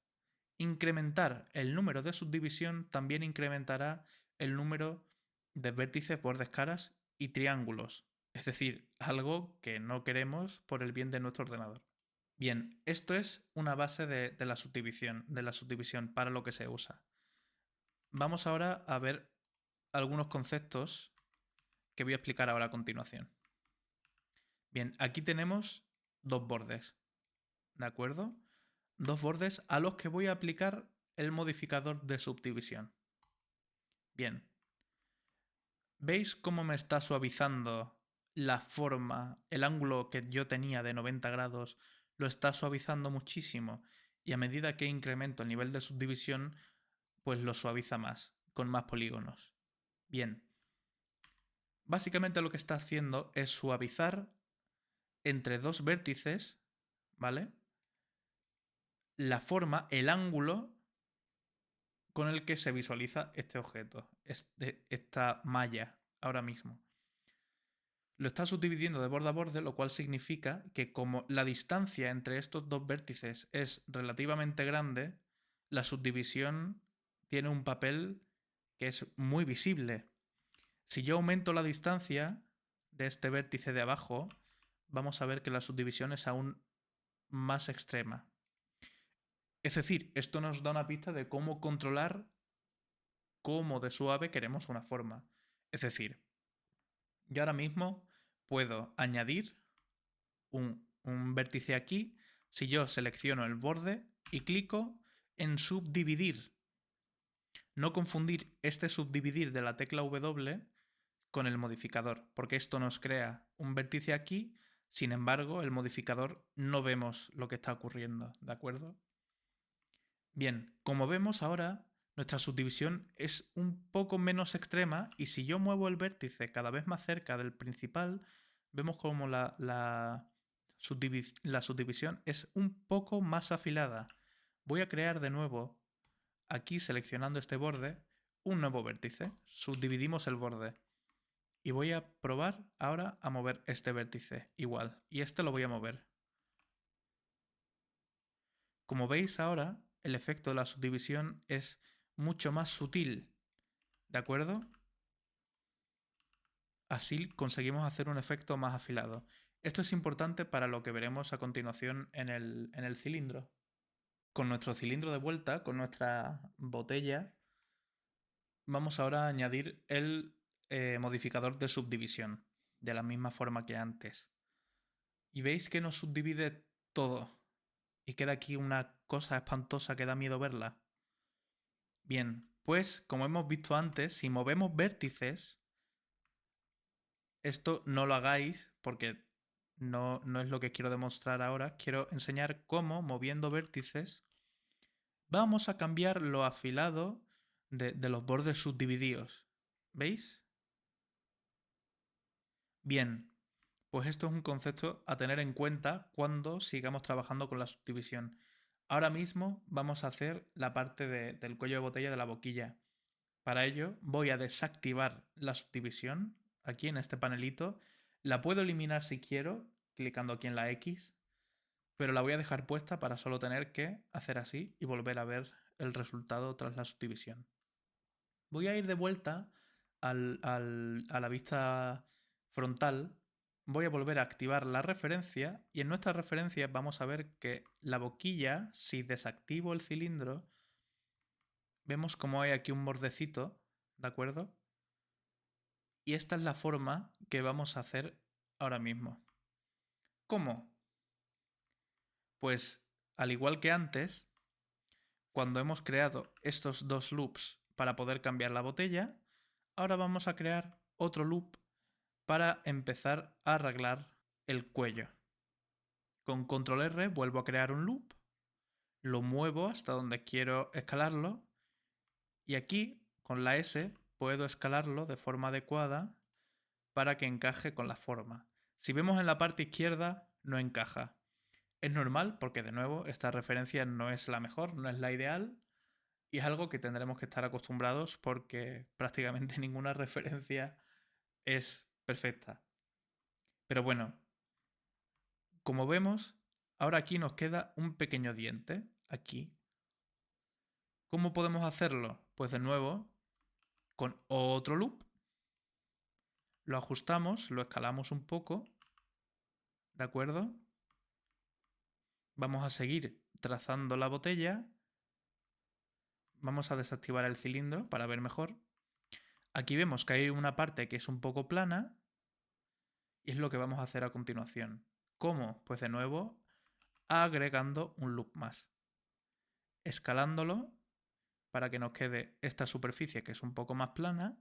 incrementar el número de subdivisión también incrementará el número de vértices, bordes, caras y triángulos. Es decir, algo que no queremos por el bien de nuestro ordenador. Bien, esto es una base de la subdivisión para lo que se usa. Vamos ahora a ver algunos conceptos que voy a explicar ahora a continuación. Bien, aquí tenemos dos bordes, ¿de acuerdo? Dos bordes a los que voy a aplicar el modificador de subdivisión. Bien, ¿veis cómo me está suavizando la forma, el ángulo que yo tenía de 90 grados? Lo está suavizando muchísimo y a medida que incremento el nivel de subdivisión, pues lo suaviza más, con más polígonos. Bien, básicamente lo que está haciendo es suavizar entre dos vértices, ¿vale? La forma, el ángulo con el que se visualiza este objeto, esta malla, ahora mismo. Lo está subdividiendo de borde a borde, lo cual significa que como la distancia entre estos dos vértices es relativamente grande, la subdivisión tiene un papel que es muy visible. Si yo aumento la distancia de este vértice de abajo, vamos a ver que la subdivisión es aún más extrema. Es decir, esto nos da una pista de cómo controlar cómo de suave queremos una forma. Es decir, yo ahora mismo puedo añadir un vértice aquí si yo selecciono el borde y clico en subdividir. No confundir este subdividir de la tecla W con el modificador, porque esto nos crea un vértice aquí, sin embargo, el modificador no vemos lo que está ocurriendo, ¿de acuerdo? Bien, como vemos ahora, nuestra subdivisión es un poco menos extrema y si yo muevo el vértice cada vez más cerca del principal, vemos como la subdivisión es un poco más afilada. Voy a crear de nuevo, aquí seleccionando este borde, un nuevo vértice. Subdividimos el borde. Y voy a probar ahora a mover este vértice igual. Y este lo voy a mover. Como veis ahora, el efecto de la subdivisión es mucho más sutil, ¿de acuerdo? Así conseguimos hacer un efecto más afilado. Esto es importante para lo que veremos a continuación en el cilindro. Con nuestro cilindro de vuelta, con nuestra botella, vamos ahora a añadir el modificador de subdivisión, de la misma forma que antes. Y veis que nos subdivide todo. Y queda aquí una cosa espantosa que da miedo verla. Bien, pues como hemos visto antes, si movemos vértices, esto no lo hagáis porque no es lo que quiero demostrar ahora. Quiero enseñar cómo, moviendo vértices, vamos a cambiar lo afilado de los bordes subdivididos. ¿Veis? Bien, pues esto es un concepto a tener en cuenta cuando sigamos trabajando con la subdivisión. Ahora mismo vamos a hacer la parte del cuello de botella de la boquilla. Para ello voy a desactivar la subdivisión aquí en este panelito. La puedo eliminar si quiero, clicando aquí en la X, pero la voy a dejar puesta para solo tener que hacer así y volver a ver el resultado tras la subdivisión. Voy a ir de vuelta a la vista frontal. Voy a volver a activar la referencia y en nuestra referencia vamos a ver que la boquilla, si desactivo el cilindro, vemos como hay aquí un bordecito, ¿de acuerdo? Y esta es la forma que vamos a hacer ahora mismo. ¿Cómo? Pues al igual que antes, cuando hemos creado estos dos loops para poder cambiar la botella, ahora vamos a crear otro loop para empezar a arreglar el cuello. Con control R vuelvo a crear un loop, lo muevo hasta donde quiero escalarlo y aquí con la S puedo escalarlo de forma adecuada para que encaje con la forma. Si vemos en la parte izquierda no encaja. Es normal porque de nuevo esta referencia no es la mejor, no es la ideal y es algo que tendremos que estar acostumbrados porque prácticamente ninguna referencia es perfecta. Pero bueno, como vemos, ahora aquí nos queda un pequeño diente, aquí. ¿Cómo podemos hacerlo? Pues de nuevo, con otro loop, lo ajustamos, lo escalamos un poco, ¿de acuerdo? Vamos a seguir trazando la botella. Vamos a desactivar el cilindro para ver mejor. Aquí vemos que hay una parte que es un poco plana y es lo que vamos a hacer a continuación. ¿Cómo? Pues de nuevo, agregando un loop más. Escalándolo para que nos quede esta superficie que es un poco más plana.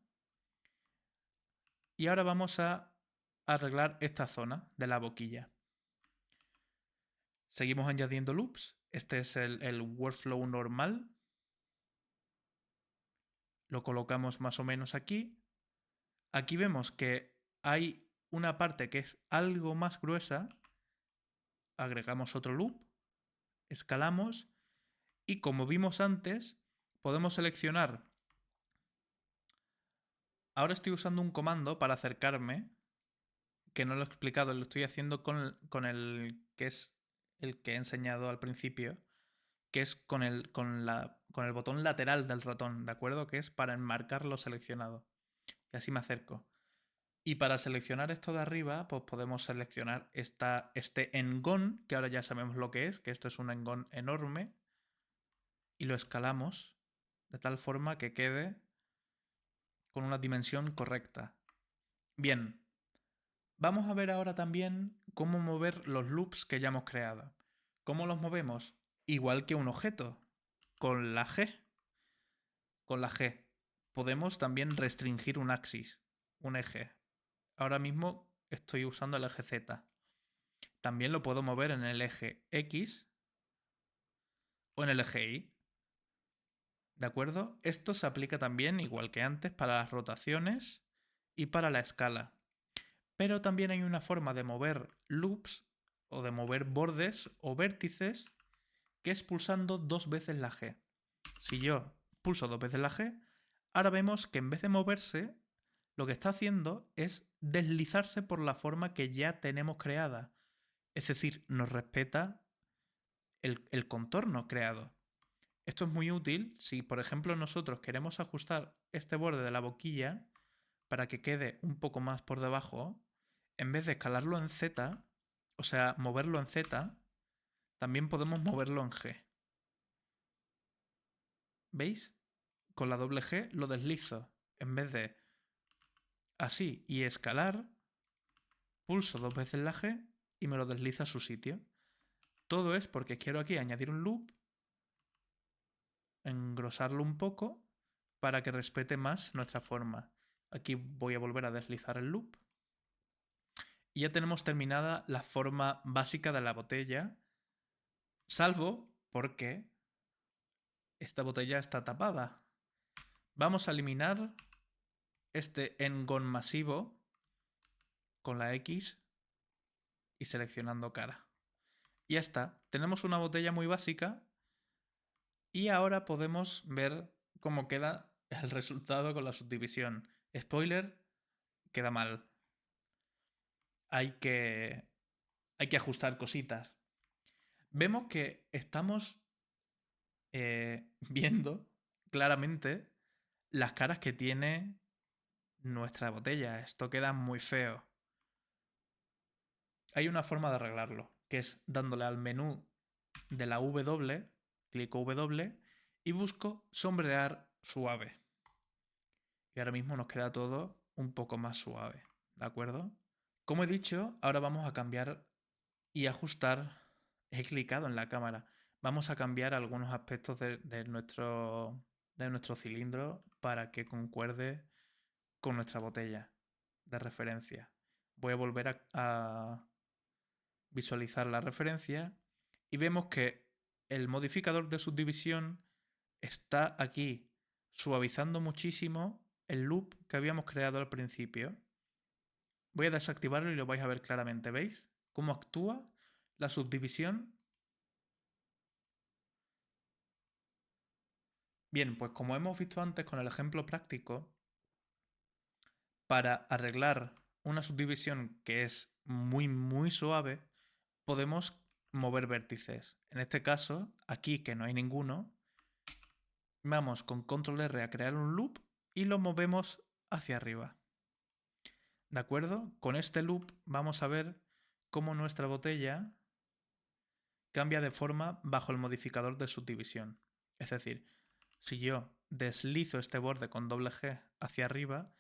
Y ahora vamos a arreglar esta zona de la boquilla. Seguimos añadiendo loops. Este es el workflow normal. Lo colocamos más o menos aquí. Aquí vemos que hay una parte que es algo más gruesa. Agregamos otro loop. Escalamos. Y como vimos antes, podemos seleccionar. Ahora estoy usando un comando para acercarme, que no lo he explicado, lo estoy haciendo con el que es el que he enseñado al principio, que es con el botón lateral del ratón, ¿de acuerdo? Que es para enmarcar lo seleccionado. Y así me acerco. Y para seleccionar esto de arriba, pues podemos seleccionar este engón, que ahora ya sabemos lo que es, que esto es un engón enorme, y lo escalamos de tal forma que quede con una dimensión correcta. Bien, vamos a ver ahora también cómo mover los loops que ya hemos creado. ¿Cómo los movemos? Igual que un objeto, con la G. Con la G. Podemos también restringir un axis, un eje. Ahora mismo estoy usando el eje Z. También lo puedo mover en el eje X o en el eje Y. ¿De acuerdo? Esto se aplica también, igual que antes, para las rotaciones y para la escala. Pero también hay una forma de mover loops o de mover bordes o vértices que es pulsando dos veces la G. Si yo pulso dos veces la G, ahora vemos que en vez de moverse, lo que está haciendo es deslizarse por la forma que ya tenemos creada. Es decir, nos respeta el contorno creado. Esto es muy útil si, por ejemplo, nosotros queremos ajustar este borde de la boquilla para que quede un poco más por debajo. En vez de escalarlo en Z, o sea, moverlo en Z, también podemos moverlo en G. ¿Veis? Con la doble G lo deslizo. En vez de así y escalar, pulso dos veces la G y me lo desliza a su sitio. Todo es porque quiero aquí añadir un loop, engrosarlo un poco para que respete más nuestra forma. Aquí voy a volver a deslizar el loop. Y ya tenemos terminada la forma básica de la botella, salvo porque esta botella está tapada. Vamos a eliminar este engón masivo con la X y seleccionando cara. Ya está, tenemos una botella muy básica y ahora podemos ver cómo queda el resultado con la subdivisión. Spoiler, queda mal. Hay que ajustar cositas. Vemos que estamos viendo claramente las caras que tiene nuestra botella. Esto queda muy feo. Hay una forma de arreglarlo, que es dándole al menú de la W, clico W y busco sombrear suave. Y ahora mismo nos queda todo un poco más suave, ¿de acuerdo? Como he dicho, ahora vamos a cambiar y ajustar. He clicado en la cámara. Vamos a cambiar algunos aspectos de nuestro cilindro para que concuerde con nuestra botella de referencia. Voy a volver a visualizar la referencia y vemos que el modificador de subdivisión está aquí suavizando muchísimo el loop que habíamos creado al principio. Voy a desactivarlo y lo vais a ver claramente. ¿Veis cómo actúa la subdivisión? Bien, pues como hemos visto antes con el ejemplo práctico, para arreglar una subdivisión que es muy suave, podemos mover vértices. En este caso, aquí que no hay ninguno, vamos con control R a crear un loop y lo movemos hacia arriba. ¿De acuerdo? Con este loop vamos a ver cómo nuestra botella cambia de forma bajo el modificador de subdivisión. Es decir, si yo deslizo este borde con doble G hacia arriba,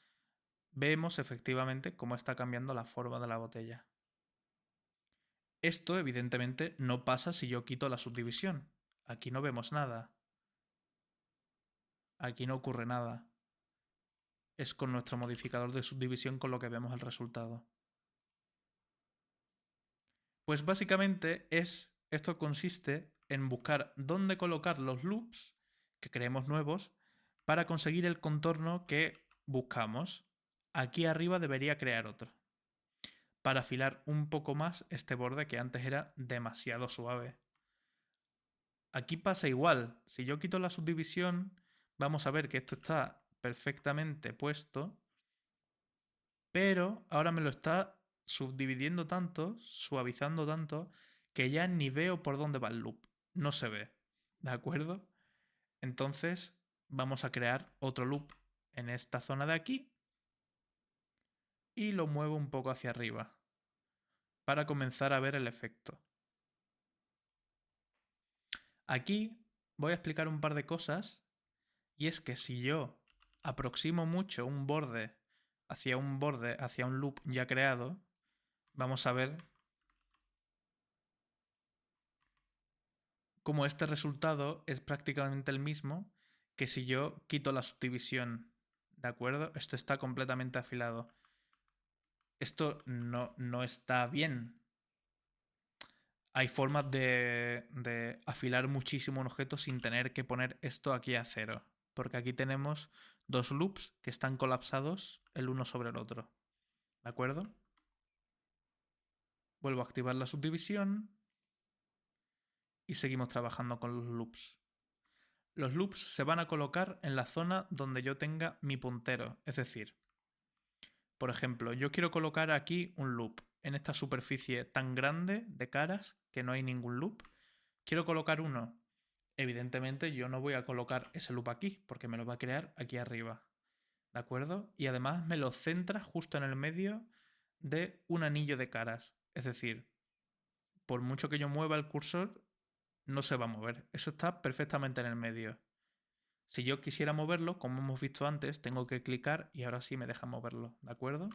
vemos efectivamente cómo está cambiando la forma de la botella. Esto evidentemente no pasa si yo quito la subdivisión. Aquí no vemos nada. Aquí no ocurre nada. Es con nuestro modificador de subdivisión con lo que vemos el resultado. Pues básicamente esto consiste en buscar dónde colocar los loops que creemos nuevos para conseguir el contorno que buscamos. Aquí arriba debería crear otro, para afilar un poco más este borde que antes era demasiado suave. Aquí pasa igual, si yo quito la subdivisión, vamos a ver que esto está perfectamente puesto, pero ahora me lo está subdividiendo tanto, suavizando tanto, que ya ni veo por dónde va el loop. No se ve, ¿de acuerdo? Entonces vamos a crear otro loop en esta zona de aquí y lo muevo un poco hacia arriba para comenzar a ver el efecto. Aquí voy a explicar un par de cosas y es que si yo aproximo mucho un borde, hacia un loop ya creado, vamos a ver cómo este resultado es prácticamente el mismo que si yo quito la subdivisión. ¿De acuerdo? Esto está completamente afilado. Esto no está bien. Hay formas de afilar muchísimo un objeto sin tener que poner esto aquí a cero. Porque aquí tenemos dos loops que están colapsados el uno sobre el otro. ¿De acuerdo? Vuelvo a activar la subdivisión y seguimos trabajando con los loops. Los loops se van a colocar en la zona donde yo tenga mi puntero. Es decir, por ejemplo, yo quiero colocar aquí un loop en esta superficie tan grande de caras que no hay ningún loop. Quiero colocar uno. Evidentemente yo no voy a colocar ese loop aquí porque me lo va a crear aquí arriba. ¿De acuerdo? Y además me lo centra justo en el medio de un anillo de caras. Es decir, por mucho que yo mueva el cursor, no se va a mover. Eso está perfectamente en el medio. Si yo quisiera moverlo, como hemos visto antes, tengo que clicar y ahora sí me deja moverlo. ¿De acuerdo?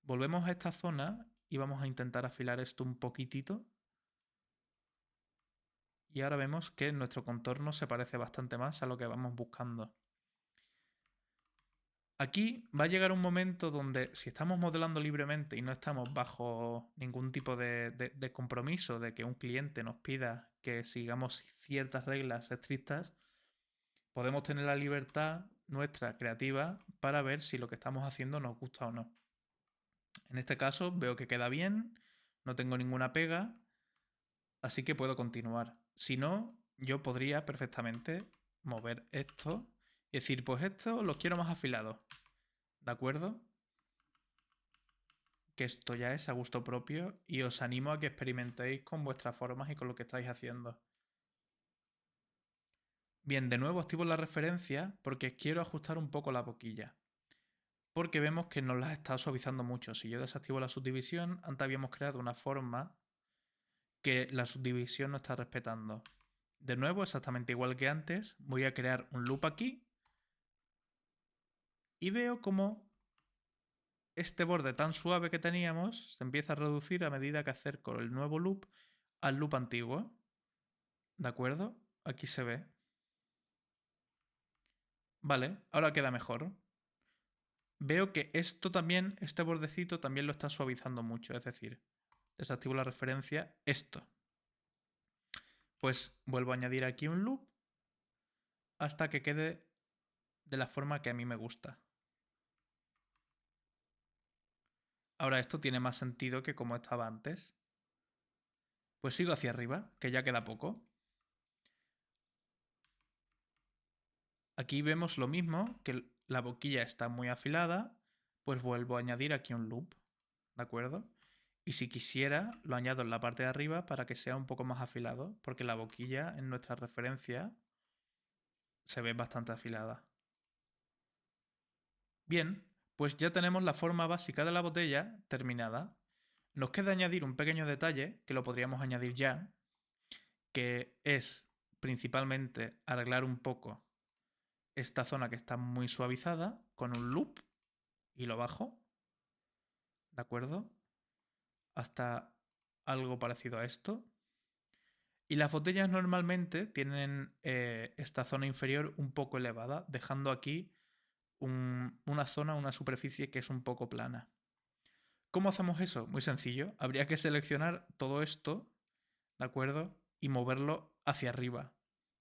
Volvemos a esta zona y vamos a intentar afilar esto un poquitito. Y ahora vemos que nuestro contorno se parece bastante más a lo que vamos buscando. Aquí va a llegar un momento donde si estamos modelando libremente y no estamos bajo ningún tipo de compromiso de que un cliente nos pida que sigamos ciertas reglas estrictas, podemos tener la libertad nuestra creativa para ver si lo que estamos haciendo nos gusta o no. En este caso veo que queda bien, no tengo ninguna pega, así que puedo continuar. Si no, yo podría perfectamente mover esto y decir, pues esto lo quiero más afilado. ¿De acuerdo? Que esto ya es a gusto propio y os animo a que experimentéis con vuestras formas y con lo que estáis haciendo. Bien, de nuevo activo la referencia porque quiero ajustar un poco la boquilla. Porque vemos que nos la está suavizando mucho. Si yo desactivo la subdivisión, antes habíamos creado una forma que la subdivisión no está respetando. De nuevo, exactamente igual que antes, voy a crear un loop aquí y veo como este borde tan suave que teníamos se empieza a reducir a medida que acerco el nuevo loop al loop antiguo. ¿De acuerdo? Aquí se ve. Vale, ahora queda mejor. Veo que esto también, este bordecito también lo está suavizando mucho. Es decir, desactivo la referencia, esto. Pues vuelvo a añadir aquí un loop hasta que quede de la forma que a mí me gusta. Ahora esto tiene más sentido que como estaba antes. Pues sigo hacia arriba, que ya queda poco. Aquí vemos lo mismo, que la boquilla está muy afilada, pues vuelvo a añadir aquí un loop. ¿de acuerdo? Y si quisiera, lo añado en la parte de arriba para que sea un poco más afilado, porque la boquilla en nuestra referencia se ve bastante afilada. Bien, pues ya tenemos la forma básica de la botella terminada. Nos queda añadir un pequeño detalle, que lo podríamos añadir ya, que es principalmente arreglar un poco esta zona que está muy suavizada con un loop y lo bajo, ¿de acuerdo? Hasta algo parecido a esto. Y las botellas normalmente tienen esta zona inferior un poco elevada, dejando aquí una zona, una superficie que es un poco plana. ¿Cómo hacemos eso? Muy sencillo. Habría que seleccionar todo esto, ¿de acuerdo? Y moverlo hacia arriba,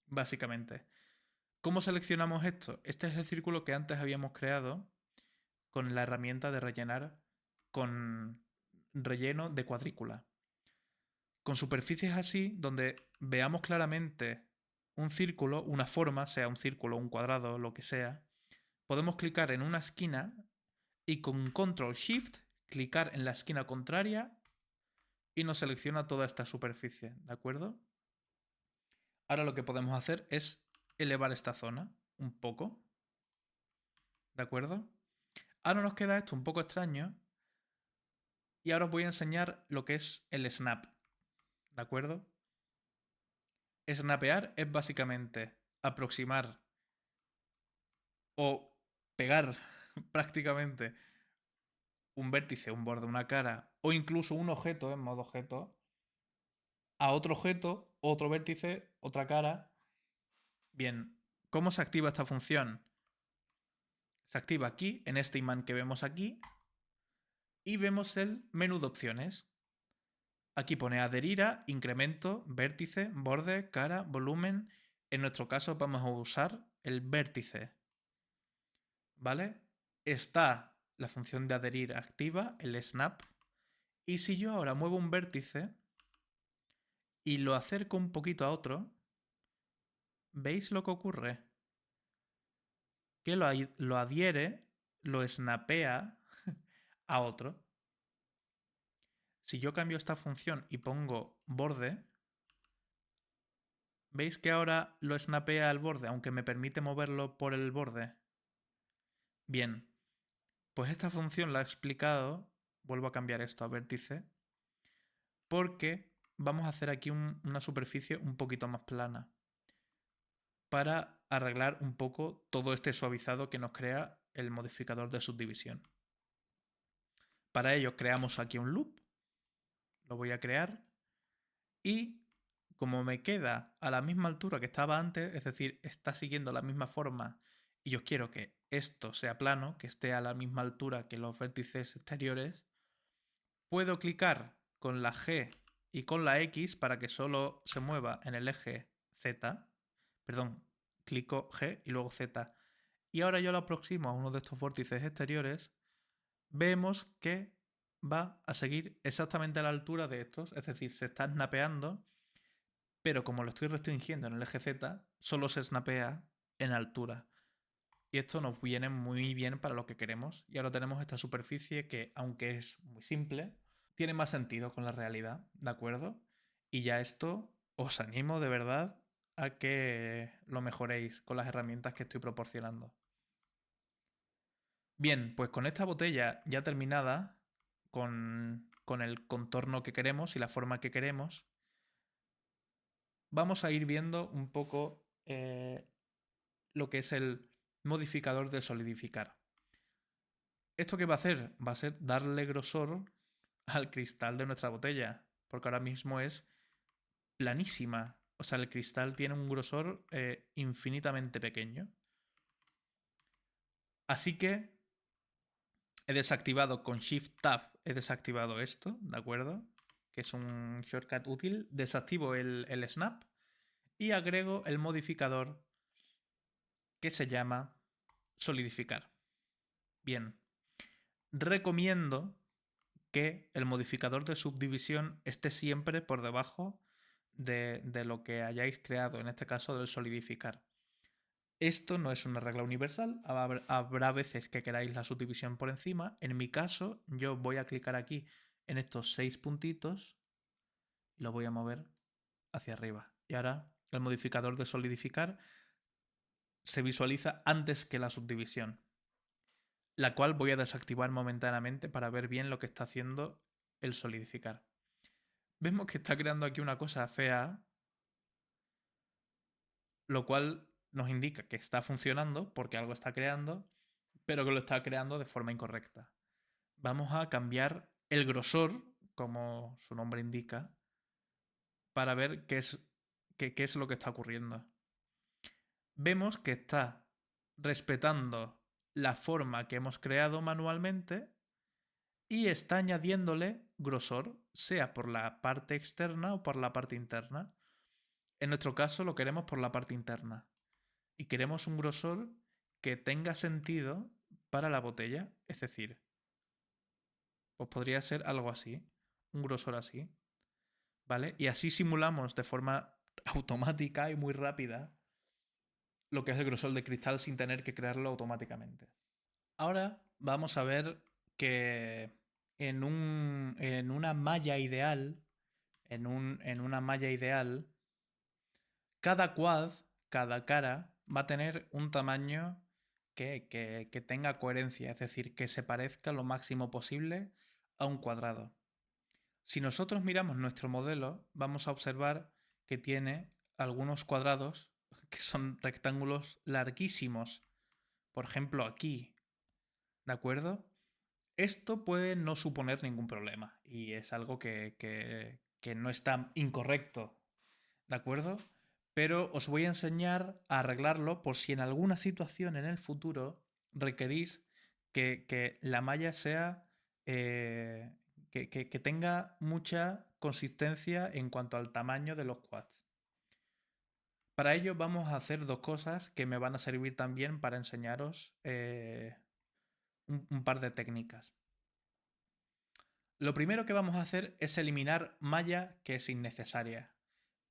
básicamente. ¿Cómo seleccionamos esto? Este es el círculo que antes habíamos creado con la herramienta de rellenar con relleno de cuadrícula. Con superficies así, donde veamos claramente un círculo, una forma, sea un círculo, un cuadrado, lo que sea, podemos clicar en una esquina y con Control Shift clicar en la esquina contraria y nos selecciona toda esta superficie, ¿de acuerdo? Ahora lo que podemos hacer es elevar esta zona un poco, ¿de acuerdo? Ahora nos queda esto un poco extraño y ahora os voy a enseñar lo que es el snap, ¿de acuerdo? Snapear es básicamente aproximar o pegar prácticamente un vértice, un borde, una cara o incluso un objeto en modo objeto a otro objeto, otro vértice, otra cara. Bien, ¿cómo se activa esta función? Se activa aquí, en este imán que vemos aquí, y vemos el menú de opciones. Aquí pone adherir a, incremento, vértice, borde, cara, volumen. En nuestro caso vamos a usar el vértice. ¿Vale? Está la función de adherir activa, el snap. Y si yo ahora muevo un vértice y lo acerco un poquito a otro, ¿veis lo que ocurre? Que lo adhiere, lo snapea a otro. Si yo cambio esta función y pongo borde, ¿veis que ahora lo snapea al borde, aunque me permite moverlo por el borde? Bien, pues esta función la he explicado, vuelvo a cambiar esto a vértice, porque vamos a hacer aquí una superficie un poquito más plana para arreglar un poco todo este suavizado que nos crea el modificador de subdivisión. Para ello creamos aquí un loop, lo voy a crear y como me queda a la misma altura que estaba antes, es decir, está siguiendo la misma forma y yo quiero que esto sea plano, que esté a la misma altura que los vértices exteriores, puedo clicar con la G y con la X para que solo se mueva en el eje Z. Perdón, clico G y luego Z. Y ahora yo lo aproximo a uno de estos vértices exteriores, vemos que va a seguir exactamente a la altura de estos, es decir, se está snapeando, pero como lo estoy restringiendo en el eje Z, solo se snapea en altura. Y esto nos viene muy bien para lo que queremos. Y ahora tenemos esta superficie que, aunque es muy simple, tiene más sentido con la realidad, ¿de acuerdo? Y ya esto os animo de verdad a que lo mejoréis con las herramientas que estoy proporcionando. Bien, pues con esta botella ya terminada, con el contorno que queremos y la forma que queremos, vamos a ir viendo un poco lo que es el modificador de solidificar. ¿Esto qué va a hacer? Va a ser darle grosor al cristal de nuestra botella, porque ahora mismo es planísima. O sea, el cristal tiene un grosor infinitamente pequeño. Así que he desactivado con Shift Tab, he desactivado esto, ¿de acuerdo? Que es un shortcut útil. Desactivo el snap y agrego el modificador que se llama solidificar. Bien, recomiendo que el modificador de subdivisión esté siempre por debajo de lo que hayáis creado, en este caso del solidificar. Esto no es una regla universal, habrá veces que queráis la subdivisión por encima. En mi caso, yo voy a clicar aquí en estos 6 puntitos y lo voy a mover hacia arriba. Y ahora el modificador de solidificar se visualiza antes que la subdivisión, la cual voy a desactivar momentáneamente para ver bien lo que está haciendo el solidificar. Vemos que está creando aquí una cosa fea, lo cual nos indica que está funcionando porque algo está creando, pero que lo está creando de forma incorrecta. Vamos a cambiar el grosor, como su nombre indica, para ver qué es lo que está ocurriendo. Vemos que está respetando la forma que hemos creado manualmente y está añadiéndole grosor, sea por la parte externa o por la parte interna. En nuestro caso lo queremos por la parte interna y queremos un grosor que tenga sentido para la botella, es decir, pues podría ser algo así, un grosor así, ¿vale? Y así simulamos de forma automática y muy rápida lo que es el grosor de cristal sin tener que crearlo automáticamente. Ahora vamos a ver que en una malla ideal, en una malla ideal, cada quad, cada cara, va a tener un tamaño que tenga coherencia, es decir, que se parezca lo máximo posible a un cuadrado. Si nosotros miramos nuestro modelo, vamos a observar que tiene algunos cuadrados que son rectángulos larguísimos. Por ejemplo, aquí, ¿de acuerdo? Esto puede no suponer ningún problema y es algo que no está incorrecto, ¿de acuerdo? Pero os voy a enseñar a arreglarlo por si en alguna situación en el futuro requerís que la malla sea que tenga mucha consistencia en cuanto al tamaño de los quads. Para ello vamos a hacer dos cosas que me van a servir también para enseñaros un par de técnicas. Lo primero que vamos a hacer es eliminar malla que es innecesaria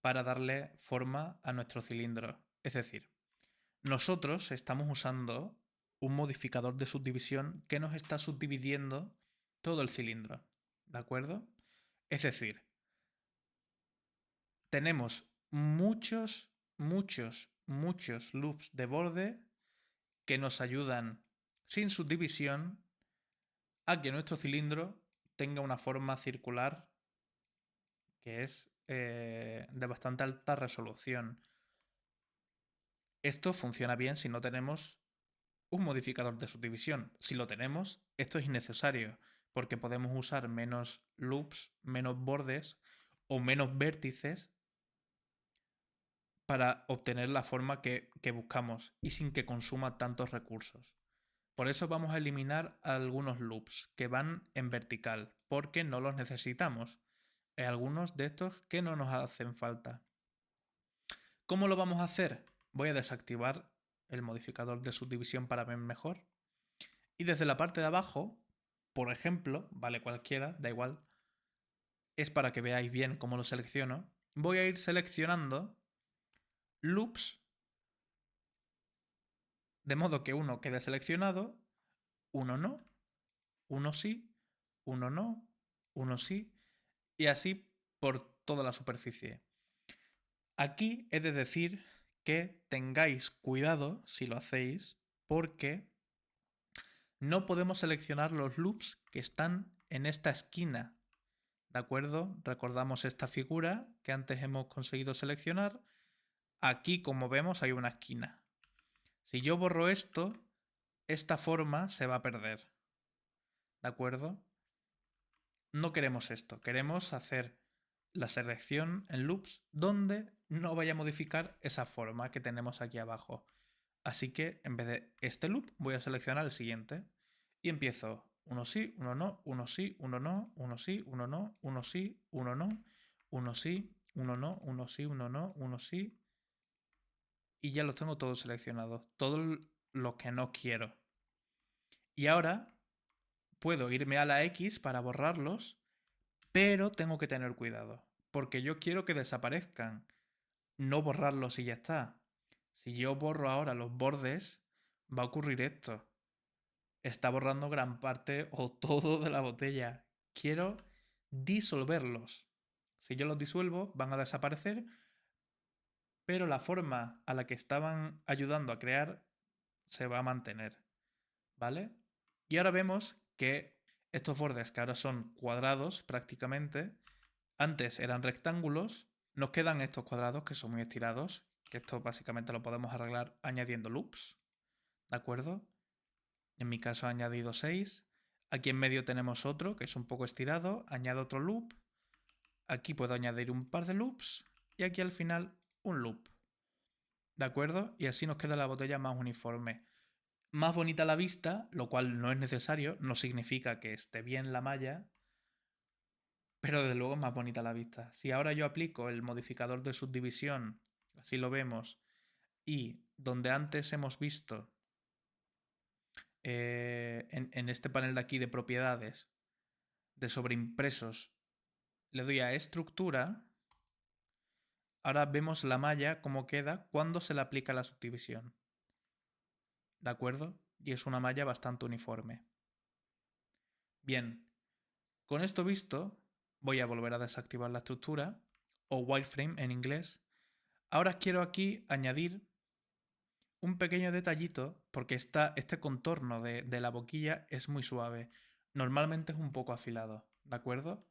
para darle forma a nuestro cilindro. Es decir, nosotros estamos usando un modificador de subdivisión que nos está subdividiendo todo el cilindro. ¿De acuerdo? Es decir, tenemos muchos loops de borde que nos ayudan sin subdivisión a que nuestro cilindro tenga una forma circular que es de bastante alta resolución. Esto funciona bien si no tenemos un modificador de subdivisión. Si lo tenemos, esto es innecesario porque podemos usar menos loops, menos bordes o menos vértices para obtener la forma que buscamos y sin que consuma tantos recursos. Por eso vamos a eliminar algunos loops que van en vertical porque no los necesitamos. Hay algunos de estos que no nos hacen falta. ¿Cómo lo vamos a hacer? Voy a desactivar el modificador de subdivisión para ver mejor. Y desde la parte de abajo, por ejemplo, vale cualquiera, da igual, es para que veáis bien cómo lo selecciono, voy a ir seleccionando loops de modo que uno quede seleccionado, uno no, uno sí, uno no, uno sí, y así por toda la superficie. Aquí he de decir que tengáis cuidado si lo hacéis, porque no podemos seleccionar los loops que están en esta esquina. ¿De acuerdo? Recordamos esta figura que antes hemos conseguido seleccionar. Aquí, como vemos, hay una esquina. Si yo borro esto, esta forma se va a perder. ¿De acuerdo? No queremos esto. Queremos hacer la selección en loops donde no vaya a modificar esa forma que tenemos aquí abajo. Así que en vez de este loop voy a seleccionar el siguiente y empiezo uno sí, uno no, uno sí, uno no, uno sí, uno no, uno sí, uno no, uno sí, uno no, uno sí, uno no, uno sí, y ya los tengo todos seleccionados, todos los que no quiero. Y ahora puedo irme a la X para borrarlos, pero tengo que tener cuidado, porque yo quiero que desaparezcan, no borrarlos y ya está. Si yo borro ahora los bordes, va a ocurrir esto. Está borrando gran parte o todo de la botella. Quiero disolverlos. Si yo los disuelvo, van a desaparecer, pero la forma a la que estaban ayudando a crear se va a mantener. ¿Vale? Y ahora vemos que estos bordes, que ahora son cuadrados prácticamente, antes eran rectángulos, nos quedan estos cuadrados que son muy estirados, que esto básicamente lo podemos arreglar añadiendo loops, ¿de acuerdo? En mi caso he añadido 6. Aquí en medio tenemos otro que es un poco estirado, añado otro loop. Aquí puedo añadir un par de loops y aquí al final un loop. ¿De acuerdo? Y así nos queda la botella más uniforme. Más bonita a la vista, lo cual no es necesario, no significa que esté bien la malla, pero desde luego es más bonita a la vista. Si ahora yo aplico el modificador de subdivisión, así lo vemos, y donde antes hemos visto en este panel de aquí de propiedades, de sobreimpresos, le doy a estructura, ahora vemos la malla cómo queda cuando se le aplica la subdivisión. ¿De acuerdo? Y es una malla bastante uniforme. Bien, con esto visto, voy a volver a desactivar la estructura, o wireframe en inglés. Ahora quiero aquí añadir un pequeño detallito, porque este contorno de la boquilla es muy suave. Normalmente es un poco afilado, ¿de acuerdo?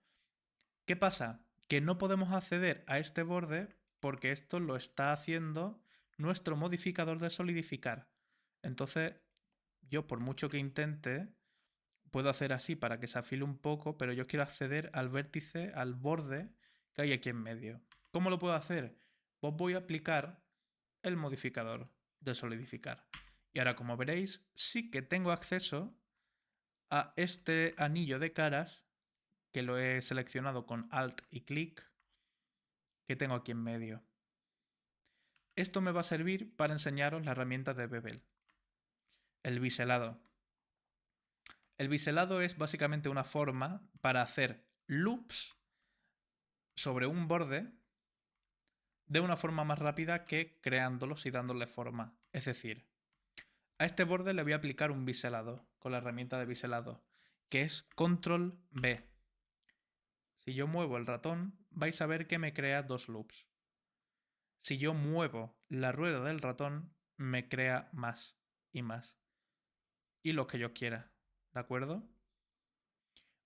¿Qué pasa? Que no podemos acceder a este borde porque esto lo está haciendo nuestro modificador de solidificar. Entonces, yo por mucho que intente, puedo hacer así para que se afile un poco, pero yo quiero acceder al vértice, al borde que hay aquí en medio. ¿Cómo lo puedo hacer? Pues voy a aplicar el modificador de solidificar. Y ahora, como veréis, sí que tengo acceso a este anillo de caras que lo he seleccionado con Alt y clic que tengo aquí en medio. Esto me va a servir para enseñaros la herramienta de Bevel, el biselado. El biselado es básicamente una forma para hacer loops sobre un borde de una forma más rápida que creándolos y dándole forma. Es decir, a este borde le voy a aplicar un biselado con la herramienta de biselado, que es Control B. Si yo muevo el ratón, vais a ver que me crea dos loops. Si yo muevo la rueda del ratón, me crea más y más. Y los que yo quiera, ¿de acuerdo?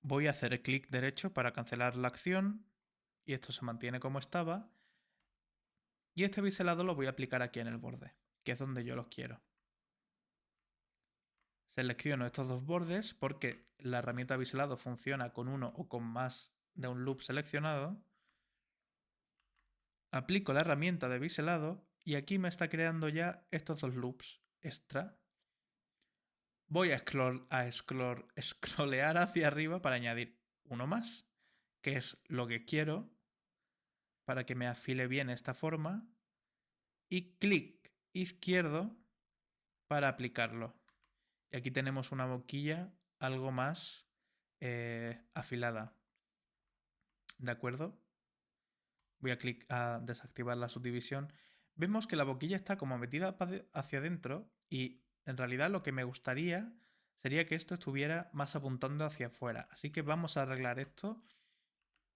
Voy a hacer clic derecho para cancelar la acción y esto se mantiene como estaba. Y este biselado lo voy a aplicar aquí en el borde, que es donde yo los quiero. Selecciono estos dos bordes porque la herramienta biselado funciona con uno o con más de un loop seleccionado. Aplico la herramienta de biselado y aquí me está creando ya estos dos loops extra. Voy a scrollear hacia arriba para añadir uno más, que es lo que quiero para que me afile bien esta forma. Y clic izquierdo para aplicarlo. Y aquí tenemos una boquilla algo más afilada. ¿De acuerdo? Voy a desactivar la subdivisión. Vemos que la boquilla está como metida hacia adentro y en realidad lo que me gustaría sería que esto estuviera más apuntando hacia afuera. Así que vamos a arreglar esto.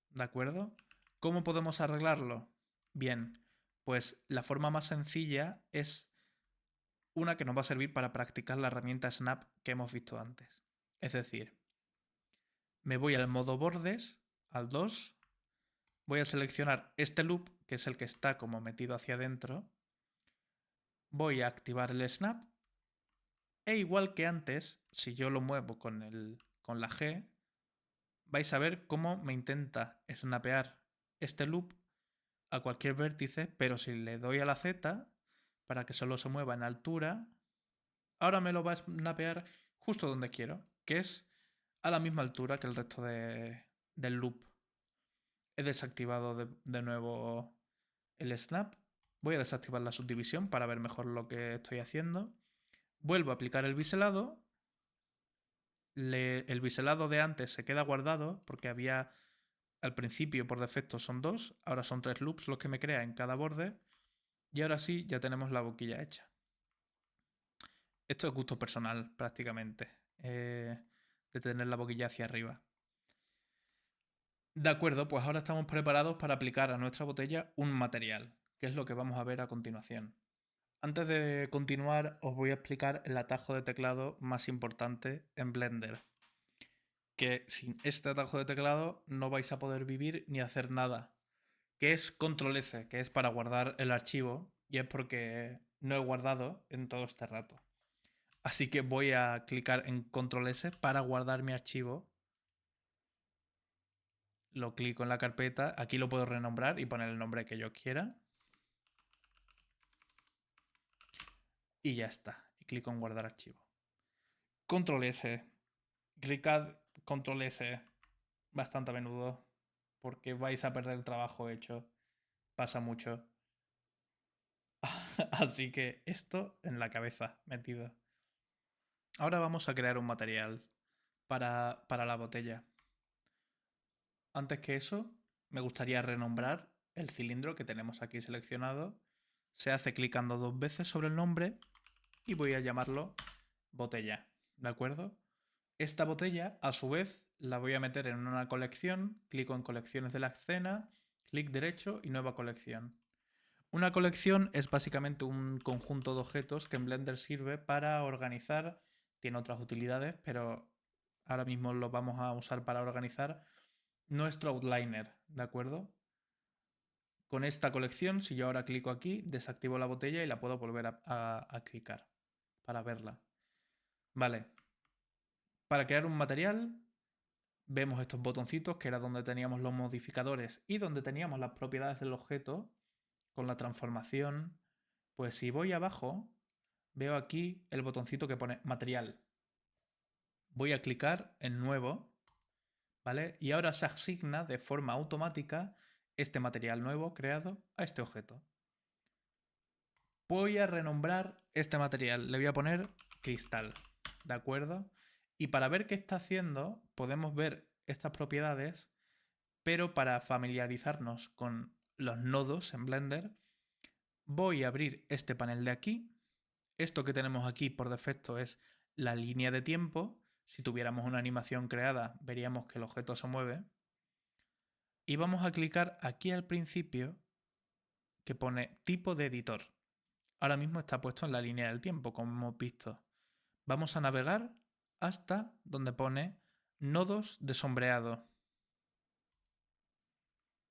¿De acuerdo? ¿Cómo podemos arreglarlo? Bien, pues la forma más sencilla es una que nos va a servir para practicar la herramienta Snap que hemos visto antes. Es decir, me voy al modo bordes, al 2, voy a seleccionar este loop, que es el que está como metido hacia adentro, voy a activar el Snap e igual que antes, si yo lo muevo con la G, vais a ver cómo me intenta snapear este loop a cualquier vértice, pero si le doy a la Z para que solo se mueva en altura, ahora me lo va a snapear justo donde quiero, que es a la misma altura que el resto del loop. He desactivado de nuevo el snap. Voy a desactivar la subdivisión para ver mejor lo que estoy haciendo. Vuelvo a aplicar el biselado. El biselado de antes se queda guardado porque había al principio por defecto son 2, ahora son 3 loops los que me crea en cada borde. Y ahora sí, ya tenemos la boquilla hecha. Esto es gusto personal, prácticamente, de tener la boquilla hacia arriba. De acuerdo, pues ahora estamos preparados para aplicar a nuestra botella un material, que es lo que vamos a ver a continuación. Antes de continuar, os voy a explicar el atajo de teclado más importante en Blender. Que sin este atajo de teclado no vais a poder vivir ni hacer nada. Que es Control S, que es para guardar el archivo, y es porque no he guardado en todo este rato. Así que voy a clicar en Control S para guardar mi archivo. Lo clico en la carpeta, aquí lo puedo renombrar y poner el nombre que yo quiera. Y ya está. Y clico en guardar archivo. Control S. Clicad Control S bastante a menudo porque vais a perder el trabajo hecho. Pasa mucho. Así que esto en la cabeza metido. Ahora vamos a crear un material para la botella. Antes que eso, me gustaría renombrar el cilindro que tenemos aquí seleccionado. Se hace clicando 2 veces sobre el nombre y voy a llamarlo botella. ¿De acuerdo? Esta botella, a su vez, la voy a meter en una colección. Clico en colecciones de la escena, clic derecho y nueva colección. Una colección es básicamente un conjunto de objetos que en Blender sirve para organizar. Tiene otras utilidades, pero ahora mismo lo vamos a usar para organizar nuestro outliner, ¿de acuerdo? Con esta colección, si yo ahora clico aquí, desactivo la botella y la puedo volver a clicar para verla. Vale. Para crear un material, vemos estos botoncitos, que era donde teníamos los modificadores y donde teníamos las propiedades del objeto, con la transformación. Pues si voy abajo, veo aquí el botoncito que pone material. Voy a clicar en nuevo, ¿vale? Y ahora se asigna de forma automática este material nuevo creado a este objeto. Voy a renombrar este material, le voy a poner cristal, ¿de acuerdo? Y para ver qué está haciendo, podemos ver estas propiedades, pero para familiarizarnos con los nodos en Blender, voy a abrir este panel de aquí. Esto que tenemos aquí por defecto es la línea de tiempo. Si tuviéramos una animación creada, veríamos que el objeto se mueve. Y vamos a clicar aquí al principio que pone tipo de editor. Ahora mismo está puesto en la línea del tiempo, como hemos visto. Vamos a navegar hasta donde pone nodos de sombreado.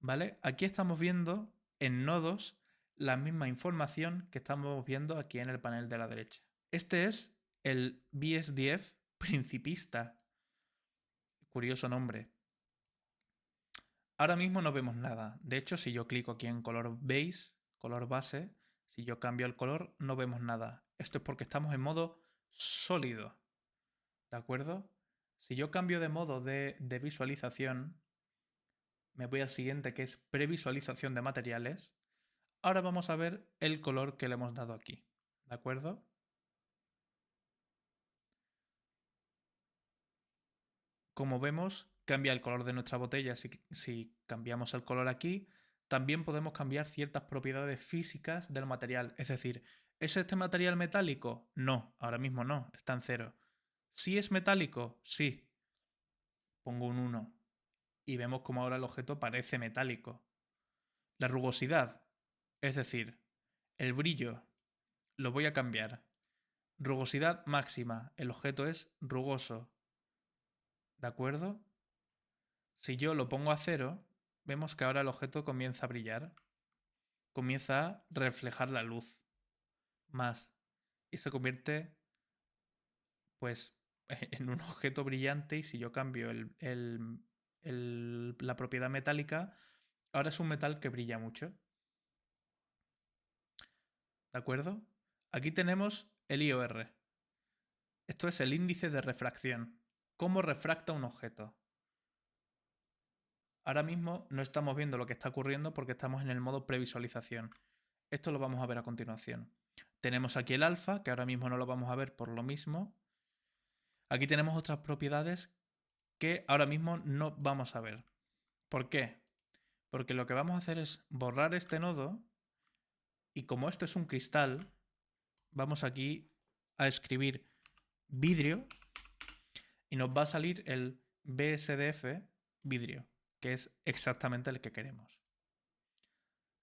¿Vale? Aquí estamos viendo en nodos la misma información que estamos viendo aquí en el panel de la derecha. Este es el BSDF principista. Curioso nombre. Ahora mismo no vemos nada. De hecho, si yo clico aquí en color base, color base, si yo cambio el color, no vemos nada. Esto es porque estamos en modo sólido. ¿De acuerdo? Si yo cambio de modo de visualización, me voy al siguiente, que es previsualización de materiales. Ahora vamos a ver el color que le hemos dado aquí. ¿De acuerdo? Como vemos, cambia el color de nuestra botella si cambiamos el color aquí. También podemos cambiar ciertas propiedades físicas del material. Es decir, ¿es este material metálico? No, ahora mismo no, está en 0. ¿Sí es metálico? Sí. Pongo un 1. Y vemos como ahora el objeto parece metálico. La rugosidad, es decir, el brillo, lo voy a cambiar. Rugosidad máxima, el objeto es rugoso. ¿De acuerdo? Si yo lo pongo a 0, vemos que ahora el objeto comienza a brillar. Comienza a reflejar la luz más. Y se convierte, pues, en un objeto brillante. Y si yo cambio la propiedad metálica, ahora es un metal que brilla mucho. ¿De acuerdo? Aquí tenemos el IOR. Esto es el índice de refracción. ¿Cómo refracta un objeto? Ahora mismo no estamos viendo lo que está ocurriendo porque estamos en el modo previsualización. Esto lo vamos a ver a continuación. Tenemos aquí el alfa, que ahora mismo no lo vamos a ver por lo mismo. Aquí tenemos otras propiedades que ahora mismo no vamos a ver. ¿Por qué? Porque lo que vamos a hacer es borrar este nodo Y como esto es un cristal, vamos aquí a escribir vidrio y nos va a salir el BSDF vidrio, que es exactamente el que queremos.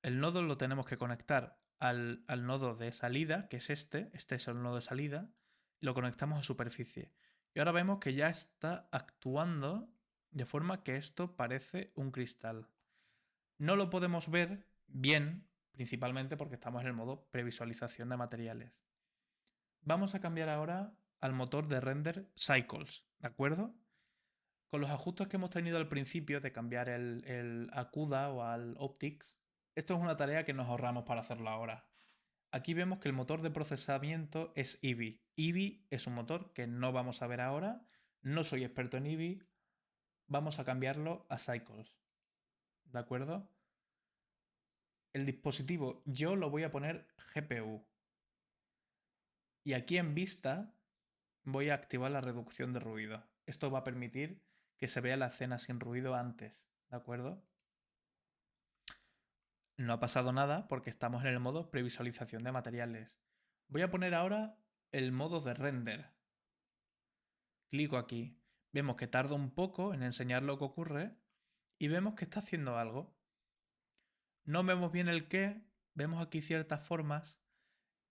El nodo lo tenemos que conectar al nodo de salida, que es este es el nodo de salida, y lo conectamos a superficie. Y ahora vemos que ya está actuando de forma que esto parece un cristal. No lo podemos ver bien, principalmente porque estamos en el modo previsualización de materiales. Vamos a cambiar ahora al motor de render Cycles, ¿de acuerdo? Con los ajustes que hemos tenido al principio de cambiar el a CUDA o al Optics, esto es una tarea que nos ahorramos para hacerlo ahora. Aquí vemos que el motor de procesamiento es Eevee. Eevee es un motor que no vamos a ver ahora. No soy experto en Eevee. Vamos a cambiarlo a Cycles. ¿De acuerdo? El dispositivo yo lo voy a poner GPU. Y aquí en vista voy a activar la reducción de ruido. Esto va a permitir que se vea la escena sin ruido antes. ¿De acuerdo? No ha pasado nada porque estamos en el modo previsualización de materiales. Voy a poner ahora el modo de render. Clico aquí. Vemos que tarda un poco en enseñar lo que ocurre y vemos que está haciendo algo. No vemos bien el qué, vemos aquí ciertas formas.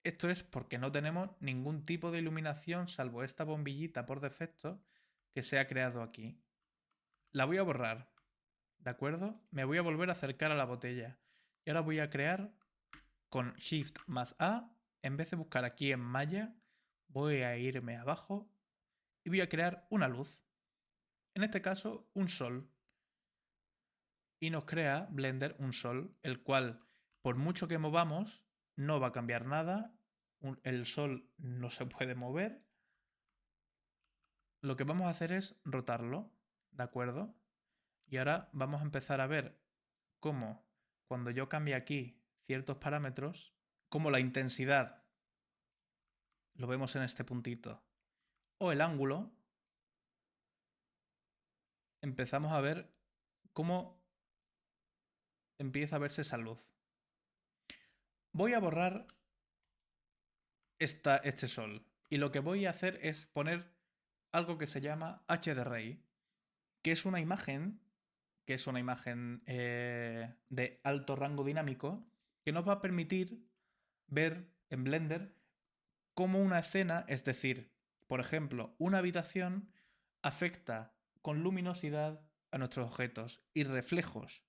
Esto es porque no tenemos ningún tipo de iluminación salvo esta bombillita por defecto que se ha creado aquí. La voy a borrar, ¿de acuerdo? Me voy a volver a acercar a la botella. Y ahora voy a crear con Shift más A. En vez de buscar aquí en malla, voy a irme abajo y voy a crear una luz. En este caso, un sol. Y nos crea Blender un sol, el cual, por mucho que movamos, no va a cambiar nada. El sol no se puede mover. Lo que vamos a hacer es rotarlo, ¿de acuerdo? Y ahora vamos a empezar a ver cómo cuando yo cambie aquí ciertos parámetros, como la intensidad, lo vemos en este puntito, o el ángulo, empezamos a ver cómo empieza a verse esa luz. Voy a borrar este sol y lo que voy a hacer es poner algo que se llama HDRI, que es una imagen de alto rango dinámico que nos va a permitir ver en Blender cómo una escena, es decir, por ejemplo, una habitación, afecta con luminosidad a nuestros objetos y reflejos,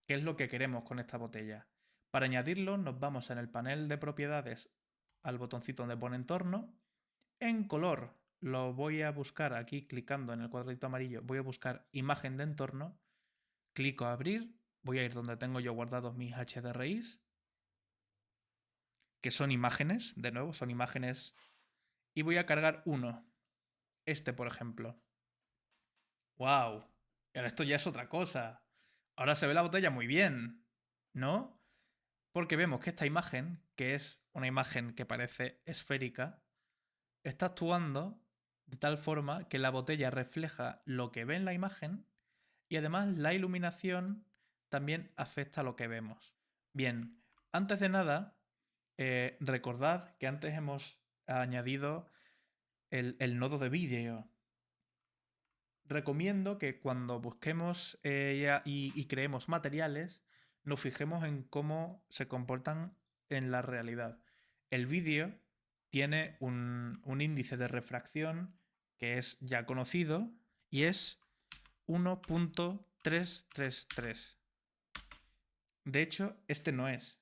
que es lo que queremos con esta botella. Para añadirlo nos vamos en el panel de propiedades al botoncito donde pone entorno. En color lo voy a buscar aquí clicando en el cuadrito amarillo, voy a buscar imagen de entorno, clico a abrir, voy a ir donde tengo yo guardados mis HDRIs, que son imágenes, de nuevo, son imágenes, y voy a cargar uno, este por ejemplo. ¡Wow! Ahora esto ya es otra cosa. Ahora se ve la botella muy bien, ¿no? Porque vemos que esta imagen, que es una imagen que parece esférica, está actuando de tal forma que la botella refleja lo que ve en la imagen y además la iluminación también afecta a lo que vemos. Bien, antes de nada, recordad que antes hemos añadido el nodo de vídeo. Recomiendo que cuando busquemos y creemos materiales, nos fijemos en cómo se comportan en la realidad. El vídeo tiene un índice de refracción que es ya conocido y es 1.333. De hecho, este no es.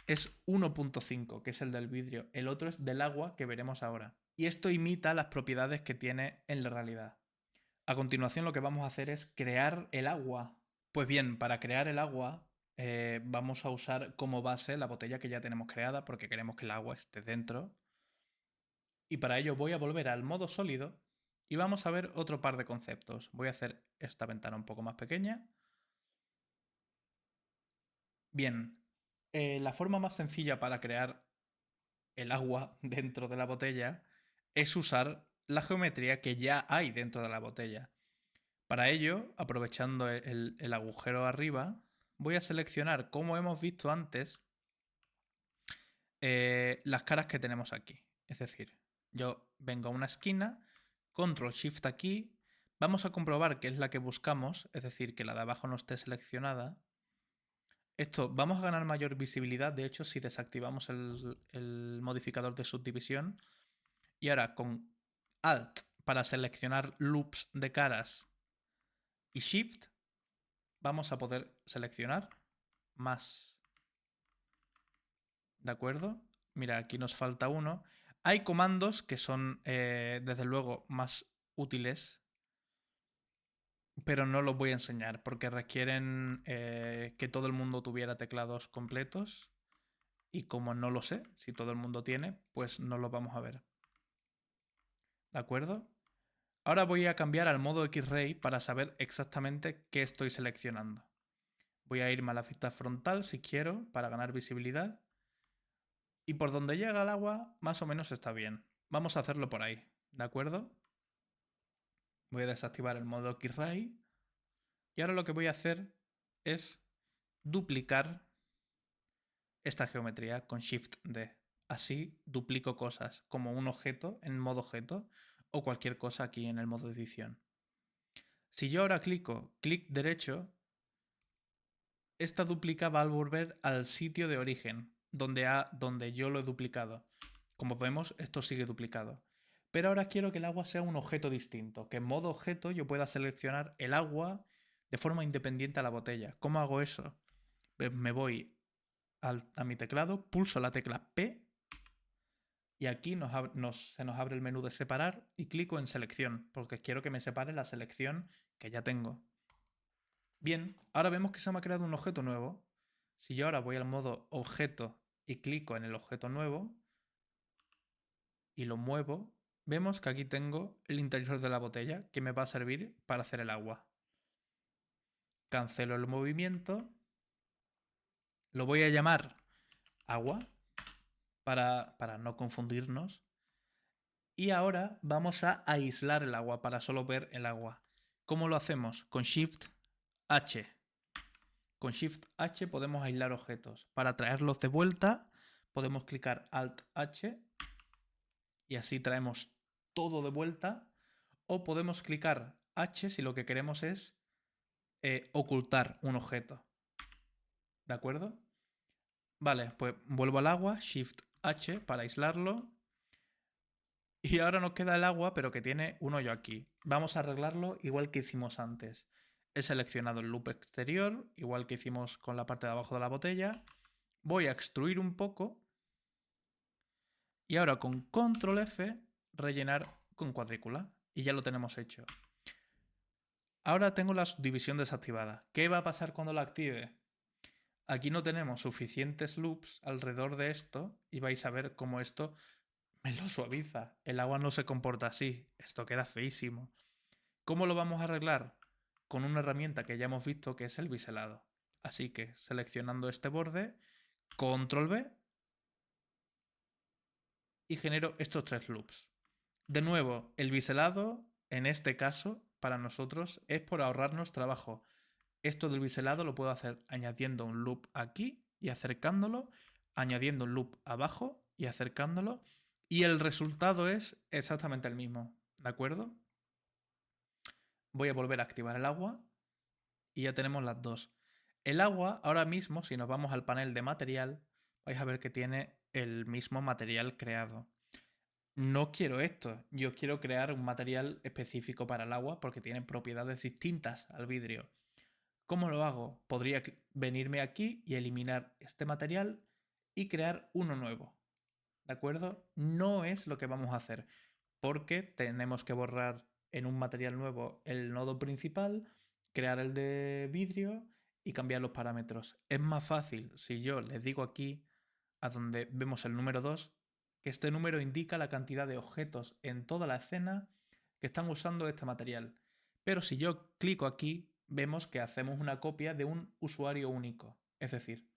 Es 1.5, que es el del vidrio. El otro es del agua, que veremos ahora. Y esto imita las propiedades que tiene en la realidad. A continuación lo que vamos a hacer es crear el agua. Pues bien, para crear el agua vamos a usar como base la botella que ya tenemos creada porque queremos que el agua esté dentro. Y para ello voy a volver al modo sólido y vamos a ver otro par de conceptos. Voy a hacer esta ventana un poco más pequeña. Bien, la forma más sencilla para crear el agua dentro de la botella es usar la geometría que ya hay dentro de la botella. Para ello, aprovechando el agujero arriba, voy a seleccionar, como hemos visto antes, las caras que tenemos aquí. Es decir, yo vengo a una esquina, Control Shift aquí, vamos a comprobar que es la que buscamos, es decir, que la de abajo no esté seleccionada. Esto, vamos a ganar mayor visibilidad, de hecho, si desactivamos el modificador de subdivisión. Y ahora con Alt para seleccionar loops de caras y Shift, vamos a poder seleccionar más. ¿De acuerdo? Mira, aquí nos falta uno. Hay comandos que son, desde luego, más útiles, pero no los voy a enseñar porque requieren que todo el mundo tuviera teclados completos. Y como no lo sé, si todo el mundo tiene, pues no los vamos a ver. ¿De acuerdo? Ahora voy a cambiar al modo X-Ray para saber exactamente qué estoy seleccionando. Voy a irme a la vista frontal si quiero para ganar visibilidad. Y por donde llega el agua, más o menos está bien. Vamos a hacerlo por ahí, ¿de acuerdo? Voy a desactivar el modo X-Ray. Y ahora lo que voy a hacer es duplicar esta geometría con Shift D. Así duplico cosas como un objeto en modo objeto o cualquier cosa aquí en el modo edición. Si yo ahora clic derecho, esta duplica va a volver al sitio de origen, donde yo lo he duplicado. Como vemos, esto sigue duplicado. Pero ahora quiero que el agua sea un objeto distinto, que en modo objeto yo pueda seleccionar el agua de forma independiente a la botella. ¿Cómo hago eso? Me voy a mi teclado, pulso la tecla P y aquí se nos abre el menú de separar y clico en selección, porque quiero que me separe la selección que ya tengo. Bien, ahora vemos que se me ha creado un objeto nuevo. Si yo ahora voy al modo objeto y clico en el objeto nuevo y lo muevo, vemos que aquí tengo el interior de la botella que me va a servir para hacer el agua. Cancelo el movimiento, lo voy a llamar agua para no confundirnos. Y ahora vamos a aislar el agua para solo ver el agua. ¿Cómo lo hacemos? Con Shift H. Con Shift H podemos aislar objetos. Para traerlos de vuelta podemos clicar Alt H y así traemos todo de vuelta. O podemos clicar H si lo que queremos es ocultar un objeto. ¿De acuerdo? Vale, pues vuelvo al agua, Shift H para aislarlo. Y ahora nos queda el agua, pero que tiene un hoyo aquí. Vamos a arreglarlo igual que hicimos antes. He seleccionado el loop exterior, igual que hicimos con la parte de abajo de la botella. Voy a extruir un poco. Y ahora con Control F, rellenar con cuadrícula. Y ya lo tenemos hecho. Ahora tengo la subdivisión desactivada. ¿Qué va a pasar cuando la active? Aquí no tenemos suficientes loops alrededor de esto y vais a ver cómo esto me lo suaviza. El agua no se comporta así. Esto queda feísimo. ¿Cómo lo vamos a arreglar? Con una herramienta que ya hemos visto que es el biselado. Así que seleccionando este borde, Control V y genero estos tres loops. De nuevo, el biselado, en este caso, para nosotros es por ahorrarnos trabajo. Esto del biselado lo puedo hacer añadiendo un loop aquí y acercándolo, añadiendo un loop abajo y acercándolo, y el resultado es exactamente el mismo, ¿de acuerdo? Voy a volver a activar el agua y ya tenemos las dos. El agua, ahora mismo, si nos vamos al panel de material, vais a ver que tiene el mismo material creado. No quiero esto, yo quiero crear un material específico para el agua porque tiene propiedades distintas al vidrio. ¿Cómo lo hago? Podría venirme aquí y eliminar este material y crear uno nuevo. ¿De acuerdo? No es lo que vamos a hacer porque tenemos que borrar en un material nuevo el nodo principal, crear el de vidrio y cambiar los parámetros. Es más fácil si yo les digo aquí, a donde vemos el número 2, que este número indica la cantidad de objetos en toda la escena que están usando este material. Pero si yo clico aquí, vemos que hacemos una copia de un usuario único. Es decir,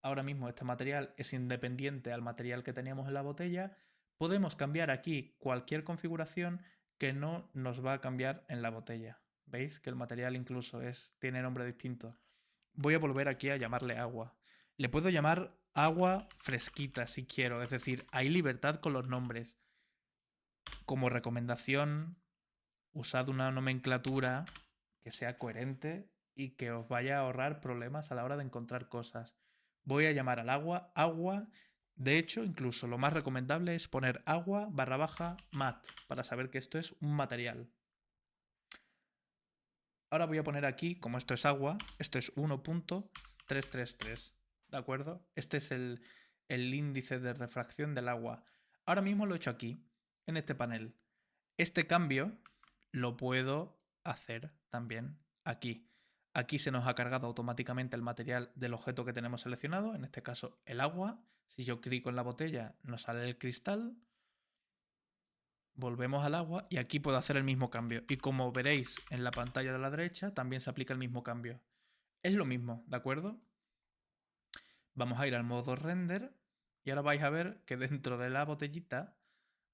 ahora mismo este material es independiente al material que teníamos en la botella. Podemos cambiar aquí cualquier configuración que no nos va a cambiar en la botella. ¿Veis? Que el material incluso tiene nombre distinto. Voy a volver aquí a llamarle agua. Le puedo llamar agua fresquita si quiero, es decir, hay libertad con los nombres. Como recomendación, usad una nomenclatura que sea coherente y que os vaya a ahorrar problemas a la hora de encontrar cosas. Voy a llamar al agua agua. De hecho, incluso lo más recomendable es poner agua / mat para saber que esto es un material. Ahora voy a poner aquí, como esto es agua, esto es 1.333, ¿de acuerdo? Este es el índice de refracción del agua. Ahora mismo lo he hecho aquí, en este panel. Este cambio lo puedo hacer también aquí. Aquí se nos ha cargado automáticamente el material del objeto que tenemos seleccionado, en este caso el agua. Si yo clico en la botella nos sale el cristal. Volvemos al agua y aquí puedo hacer el mismo cambio. Y como veréis en la pantalla de la derecha también se aplica el mismo cambio. Es lo mismo, ¿de acuerdo? Vamos a ir al modo render y ahora vais a ver que dentro de la botellita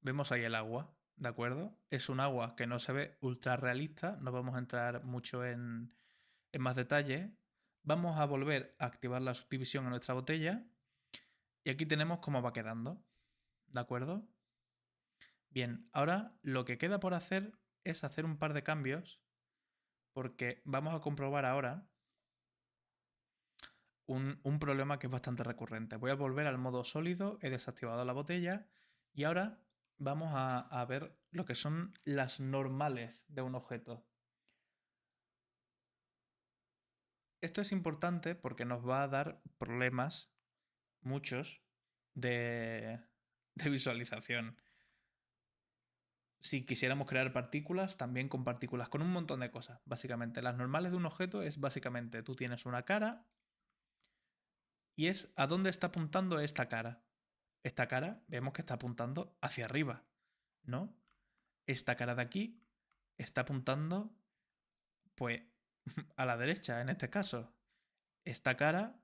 vemos ahí el agua, ¿de acuerdo? Es un agua que no se ve ultra realista, no vamos a entrar mucho en más detalle. Vamos a volver a activar la subdivisión en nuestra botella y aquí tenemos cómo va quedando, ¿de acuerdo? Bien, ahora lo que queda por hacer es hacer un par de cambios porque vamos a comprobar ahora un problema que es bastante recurrente. Voy a volver al modo sólido, he desactivado la botella y ahora vamos a ver lo que son las normales de un objeto. Esto es importante porque nos va a dar problemas, muchos, de visualización. Si quisiéramos crear partículas, también con partículas, con un montón de cosas, básicamente. Las normales de un objeto es básicamente, tú tienes una cara y es a dónde está apuntando esta cara. Esta cara vemos que está apuntando hacia arriba, ¿no? Esta cara de aquí está apuntando, pues, a la derecha, en este caso. Esta cara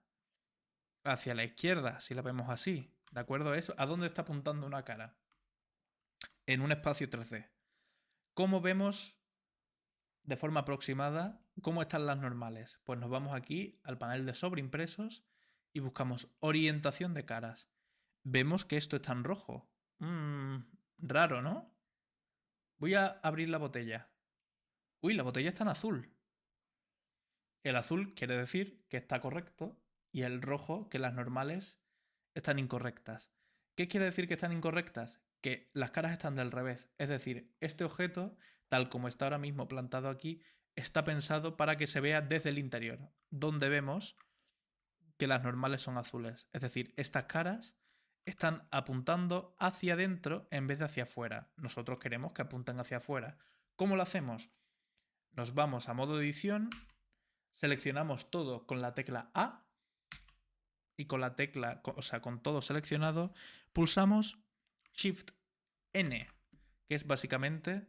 hacia la izquierda, si la vemos así, ¿de acuerdo? Eso, ¿a dónde está apuntando una cara? En un espacio 3D. ¿Cómo vemos de forma aproximada cómo están las normales? Pues nos vamos aquí al panel de sobreimpresos y buscamos orientación de caras. Vemos que esto está en rojo. Raro, ¿no? Voy a abrir la botella. Uy, la botella está en azul. El azul quiere decir que está correcto y el rojo que las normales están incorrectas. ¿Qué quiere decir que están incorrectas? Que las caras están del revés. Es decir, este objeto, tal como está ahora mismo plantado aquí, está pensado para que se vea desde el interior, donde vemos que las normales son azules. Es decir, estas caras están apuntando hacia adentro en vez de hacia afuera. Nosotros queremos que apunten hacia afuera. ¿Cómo lo hacemos? Nos vamos a modo edición, seleccionamos todo con la tecla A y con la tecla, o sea, con todo seleccionado, pulsamos Shift N, que es básicamente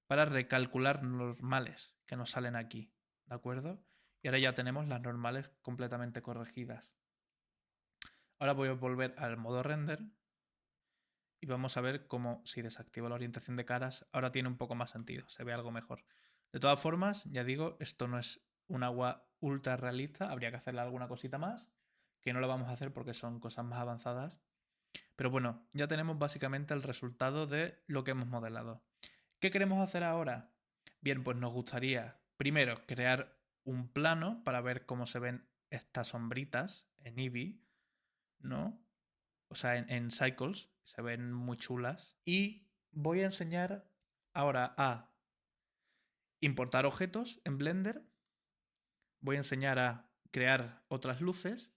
para recalcular normales que nos salen aquí, ¿de acuerdo? Y ahora ya tenemos las normales completamente corregidas. Ahora voy a volver al modo render y vamos a ver cómo si desactivo la orientación de caras, ahora tiene un poco más sentido, se ve algo mejor. De todas formas, ya digo, esto no es un agua ultra realista, habría que hacerle alguna cosita más, que no lo vamos a hacer porque son cosas más avanzadas. Pero bueno, ya tenemos básicamente el resultado de lo que hemos modelado. ¿Qué queremos hacer ahora? Bien, pues nos gustaría primero crear un plano para ver cómo se ven estas sombritas en Eevee, ¿no? O sea, en Cycles, se ven muy chulas. Y voy a enseñar ahora a importar objetos en Blender. Voy a enseñar a crear otras luces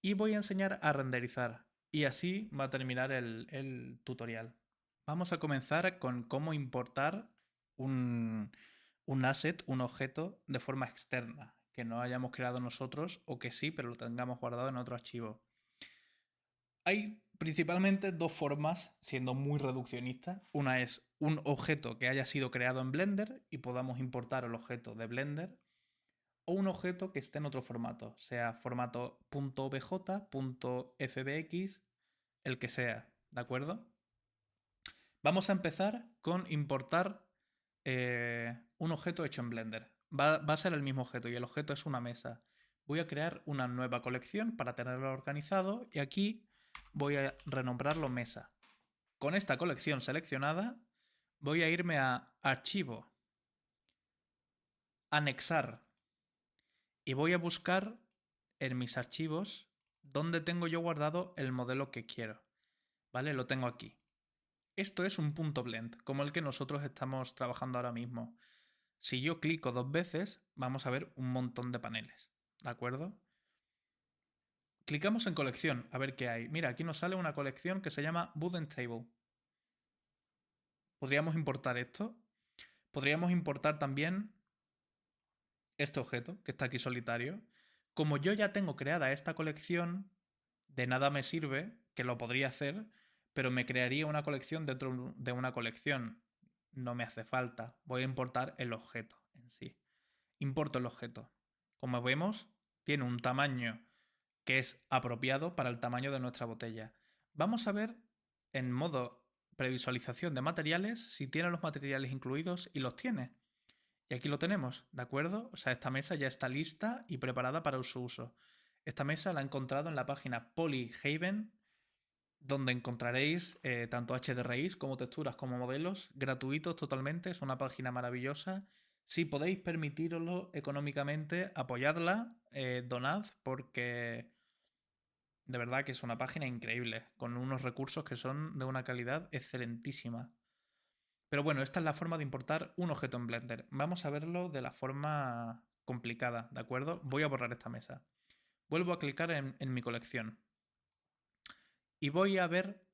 y voy a enseñar a renderizar. Y así va a terminar el tutorial. Vamos a comenzar con cómo importar un asset, un objeto, de forma externa, que no hayamos creado nosotros o que sí, pero lo tengamos guardado en otro archivo. Hay principalmente dos formas, siendo muy reduccionistas. Una es un objeto que haya sido creado en Blender y podamos importar el objeto de Blender, o un objeto que esté en otro formato, sea formato .obj, .fbx, el que sea, ¿de acuerdo? Vamos a empezar con importar un objeto hecho en Blender. Va a ser el mismo objeto y el objeto es una mesa. Voy a crear una nueva colección para tenerlo organizado y aquí voy a renombrarlo mesa. Con esta colección seleccionada voy a irme a Archivo, Anexar y voy a buscar en mis archivos donde tengo yo guardado el modelo que quiero. ¿Vale? Lo tengo aquí. Esto es un punto blend, como el que nosotros estamos trabajando ahora mismo. Si yo clico 2 veces, vamos a ver un montón de paneles. ¿De acuerdo? Clicamos en colección, a ver qué hay. Mira, aquí nos sale una colección que se llama Wooden Table. Podríamos importar esto. Podríamos importar también este objeto, que está aquí solitario. Como yo ya tengo creada esta colección, de nada me sirve, que lo podría hacer, pero me crearía una colección dentro de una colección. No me hace falta. Voy a importar el objeto en sí. Importo el objeto. Como vemos, tiene un tamaño que es apropiado para el tamaño de nuestra botella. Vamos a ver en modo previsualización de materiales si tiene los materiales incluidos y los tiene. Y aquí lo tenemos, ¿de acuerdo? O sea, esta mesa ya está lista y preparada para su uso. Esta mesa la he encontrado en la página Polyhaven, donde encontraréis tanto HDRIs como texturas como modelos gratuitos totalmente. Es una página maravillosa. Si podéis permitiroslo económicamente, apoyadla, donad, porque de verdad que es una página increíble, con unos recursos que son de una calidad excelentísima. Pero bueno, esta es la forma de importar un objeto en Blender. Vamos a verlo de la forma complicada, ¿de acuerdo? Voy a borrar esta mesa. Vuelvo a clicar en mi colección. Y voy a ver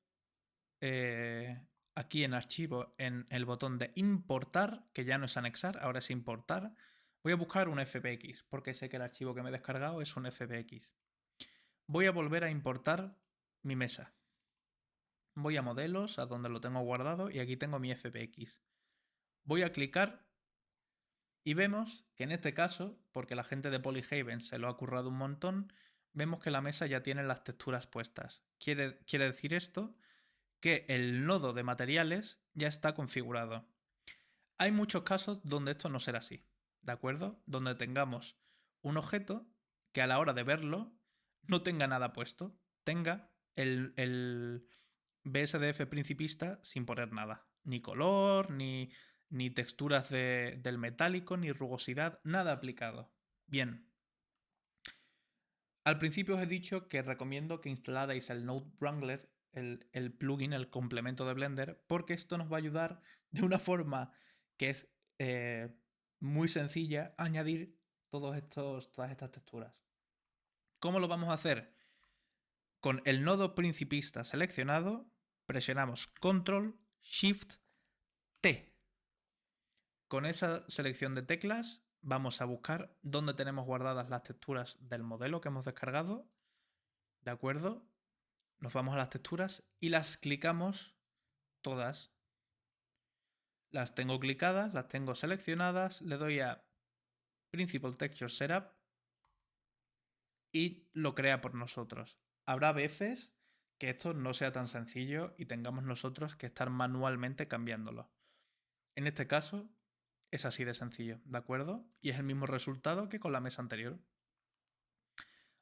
aquí en archivo, en el botón de importar, que ya no es anexar, ahora es importar. Voy a buscar un FBX, porque sé que el archivo que me he descargado es un FBX. Voy a volver a importar mi mesa. Voy a modelos, a donde lo tengo guardado, y aquí tengo mi FBX. Voy a clicar y vemos que en este caso, porque la gente de Polyhaven se lo ha currado un montón, vemos que la mesa ya tiene las texturas puestas. Quiere decir esto que el nodo de materiales ya está configurado. Hay muchos casos donde esto no será así, ¿de acuerdo? Donde tengamos un objeto que a la hora de verlo no tenga nada puesto, tenga el BSDF principista sin poner nada, ni color, ni texturas del metálico, ni rugosidad, nada aplicado. Bien. Al principio os he dicho que recomiendo que instalarais el Node Wrangler, el plugin, el complemento de Blender, porque esto nos va a ayudar de una forma que es muy sencilla a añadir todas estas texturas. ¿Cómo lo vamos a hacer? Con el nodo principista seleccionado, presionamos Control, Shift, T. Con esa selección de teclas vamos a buscar dónde tenemos guardadas las texturas del modelo que hemos descargado. ¿De acuerdo? Nos vamos a las texturas y las clicamos todas. Las tengo clicadas, las tengo seleccionadas, le doy a Principal Texture Setup y lo crea por nosotros. Habrá veces que esto no sea tan sencillo y tengamos nosotros que estar manualmente cambiándolo. En este caso es así de sencillo, ¿de acuerdo? Y es el mismo resultado que con la mesa anterior.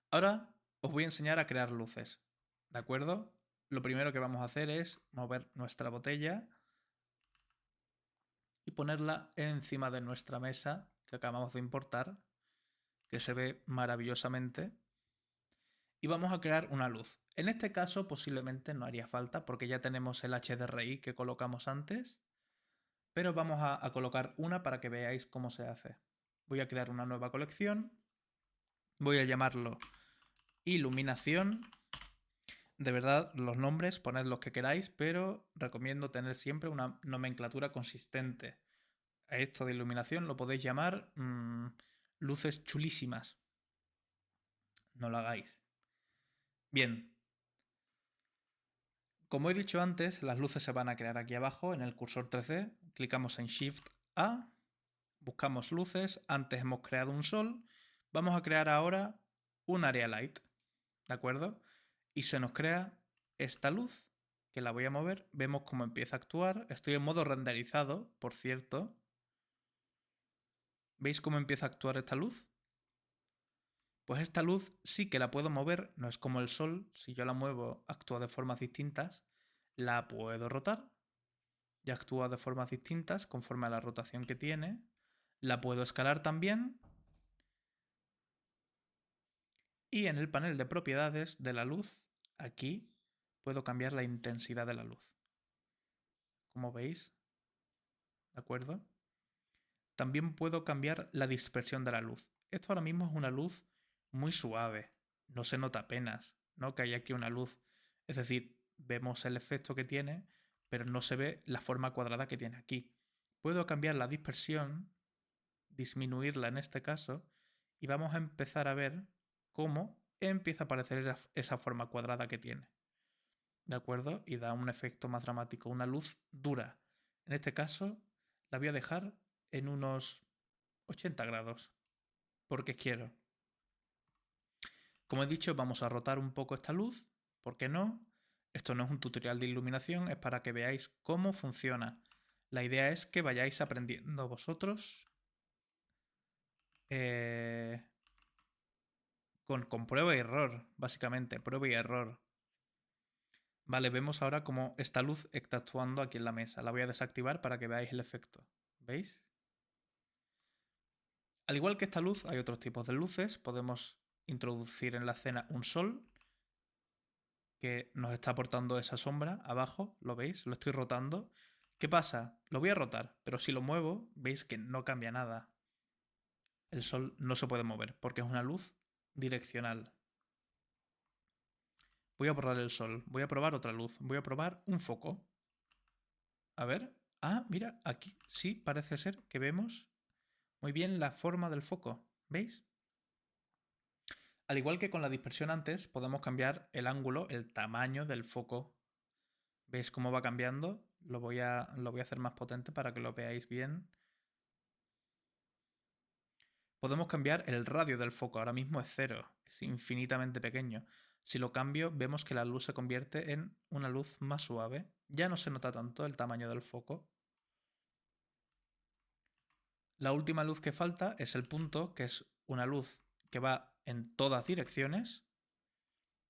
Ahora os voy a enseñar a crear luces, ¿de acuerdo? Lo primero que vamos a hacer es mover nuestra botella y ponerla encima de nuestra mesa que acabamos de importar, que se ve maravillosamente. Y vamos a crear una luz. En este caso posiblemente no haría falta porque ya tenemos el HDRI que colocamos antes, pero vamos a colocar una para que veáis cómo se hace. Voy a crear una nueva colección, voy a llamarlo iluminación. De verdad, los nombres poned los que queráis, pero recomiendo tener siempre una nomenclatura consistente. A esto de iluminación lo podéis llamar luces chulísimas. No lo hagáis. Bien. Como he dicho antes, las luces se van a crear aquí abajo en el cursor 3D. Clicamos en Shift A, buscamos luces. Antes hemos creado un sol. Vamos a crear ahora un area light. ¿De acuerdo? Y se nos crea esta luz, que la voy a mover. Vemos cómo empieza a actuar. Estoy en modo renderizado, por cierto. ¿Veis cómo empieza a actuar esta luz? Pues esta luz sí que la puedo mover, no es como el sol, si yo la muevo actúa de formas distintas, la puedo rotar y actúa de formas distintas conforme a la rotación que tiene, la puedo escalar también y en el panel de propiedades de la luz, aquí puedo cambiar la intensidad de la luz. Como veis, ¿de acuerdo? También puedo cambiar la dispersión de la luz. Esto ahora mismo es una luz muy suave, no se nota apenas, ¿no? Que hay aquí una luz. Es decir, vemos el efecto que tiene, pero no se ve la forma cuadrada que tiene aquí. Puedo cambiar la dispersión, disminuirla en este caso, y vamos a empezar a ver cómo empieza a aparecer esa forma cuadrada que tiene. ¿De acuerdo? Y da un efecto más dramático, una luz dura. En este caso, la voy a dejar en unos 80 grados, porque quiero. Como he dicho, vamos a rotar un poco esta luz, ¿por qué no? Esto no es un tutorial de iluminación, es para que veáis cómo funciona. La idea es que vayáis aprendiendo vosotros con prueba y error, básicamente, prueba y error. Vale, vemos ahora cómo esta luz está actuando aquí en la mesa. La voy a desactivar para que veáis el efecto. ¿Veis? Al igual que esta luz, hay otros tipos de luces. Podemos introducir en la escena un sol que nos está aportando esa sombra abajo. ¿Lo veis? Lo estoy rotando. ¿Qué pasa? Lo voy a rotar, pero si lo muevo, veis que no cambia nada. El sol no se puede mover porque es una luz direccional. Voy a borrar el sol. Voy a probar otra luz. Voy a probar un foco. A ver. Ah, mira, aquí sí parece ser que vemos muy bien la forma del foco. ¿Veis? Al igual que con la dispersión antes, podemos cambiar el ángulo, el tamaño del foco. ¿Veis cómo va cambiando? Lo voy a hacer más potente para que lo veáis bien. Podemos cambiar el radio del foco. Ahora mismo es 0. Es infinitamente pequeño. Si lo cambio, vemos que la luz se convierte en una luz más suave. Ya no se nota tanto el tamaño del foco. La última luz que falta es el punto, que es una luz que va en todas direcciones,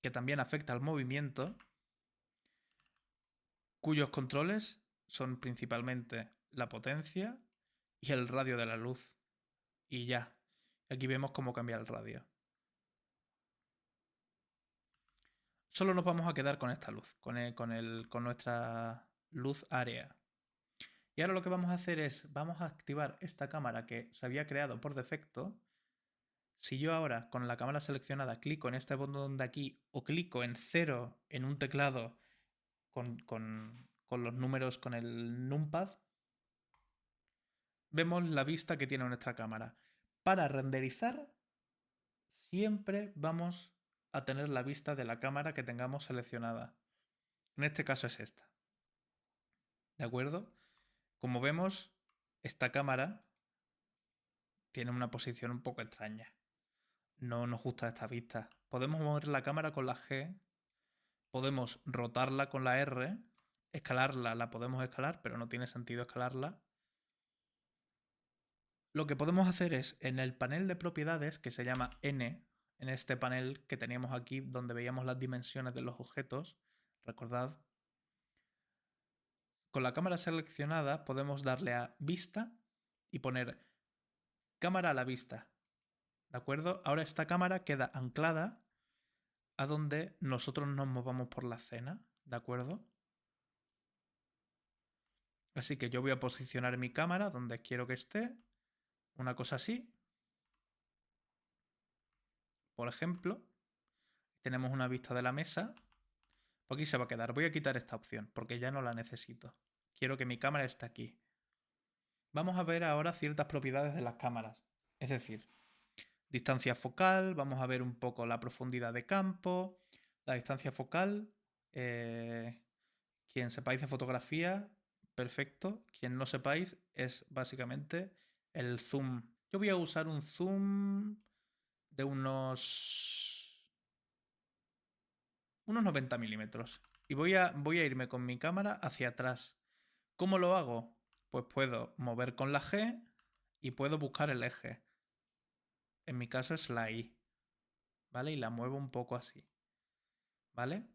que también afecta al movimiento, cuyos controles son principalmente la potencia y el radio de la luz. Y ya, aquí vemos cómo cambia el radio. Solo nos vamos a quedar con esta luz, con nuestra luz área. Y ahora lo que vamos a hacer es, vamos a activar esta cámara que se había creado por defecto. Si yo ahora con la cámara seleccionada clico en este botón de aquí o clico en 0 en un teclado con los números con el numpad, vemos la vista que tiene nuestra cámara. Para renderizar, siempre vamos a tener la vista de la cámara que tengamos seleccionada. En este caso es esta. ¿De acuerdo? Como vemos, esta cámara tiene una posición un poco extraña. No nos gusta esta vista. Podemos mover la cámara con la G, podemos rotarla con la R, escalarla, la podemos escalar, pero no tiene sentido escalarla. Lo que podemos hacer es, en el panel de propiedades, que se llama N, en este panel que teníamos aquí donde veíamos las dimensiones de los objetos, recordad, con la cámara seleccionada podemos darle a vista y poner cámara a la vista. ¿De acuerdo? Ahora esta cámara queda anclada a donde nosotros nos movamos por la escena. ¿De acuerdo? Así que yo voy a posicionar mi cámara donde quiero que esté. Una cosa así. Por ejemplo, tenemos una vista de la mesa. Pues aquí se va a quedar. Voy a quitar esta opción porque ya no la necesito. Quiero que mi cámara esté aquí. Vamos a ver ahora ciertas propiedades de las cámaras. Es decir, distancia focal, vamos a ver un poco la profundidad de campo, la distancia focal. Quien sepáis de fotografía, perfecto. Quien no sepáis es básicamente el zoom. Yo voy a usar un zoom de unos 90 milímetros. Y voy a irme con mi cámara hacia atrás. ¿Cómo lo hago? Pues puedo mover con la G y puedo buscar el eje. En mi caso es la I. ¿vale? Y la muevo un poco así, ¿vale?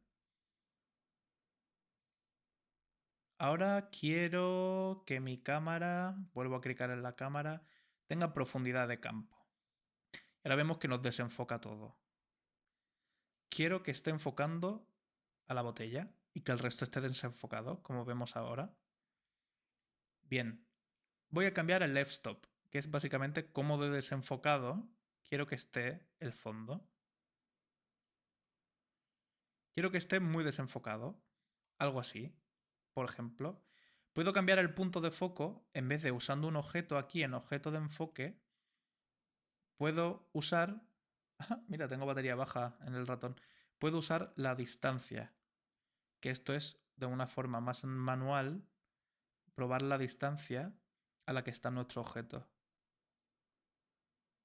Ahora quiero que mi cámara, vuelvo a clicar en la cámara, tenga profundidad de campo. Ahora vemos que nos desenfoca todo. Quiero que esté enfocando a la botella y que el resto esté desenfocado, como vemos ahora. Bien, voy a cambiar el f-stop, que es básicamente cómo de desenfocado quiero que esté el fondo. Quiero que esté muy desenfocado, algo así, por ejemplo. Puedo cambiar el punto de foco, en vez de usando un objeto aquí en objeto de enfoque, puedo usar... mira, tengo batería baja en el ratón. Puedo usar la distancia, que esto es de una forma más manual, probar la distancia a la que está nuestro objeto.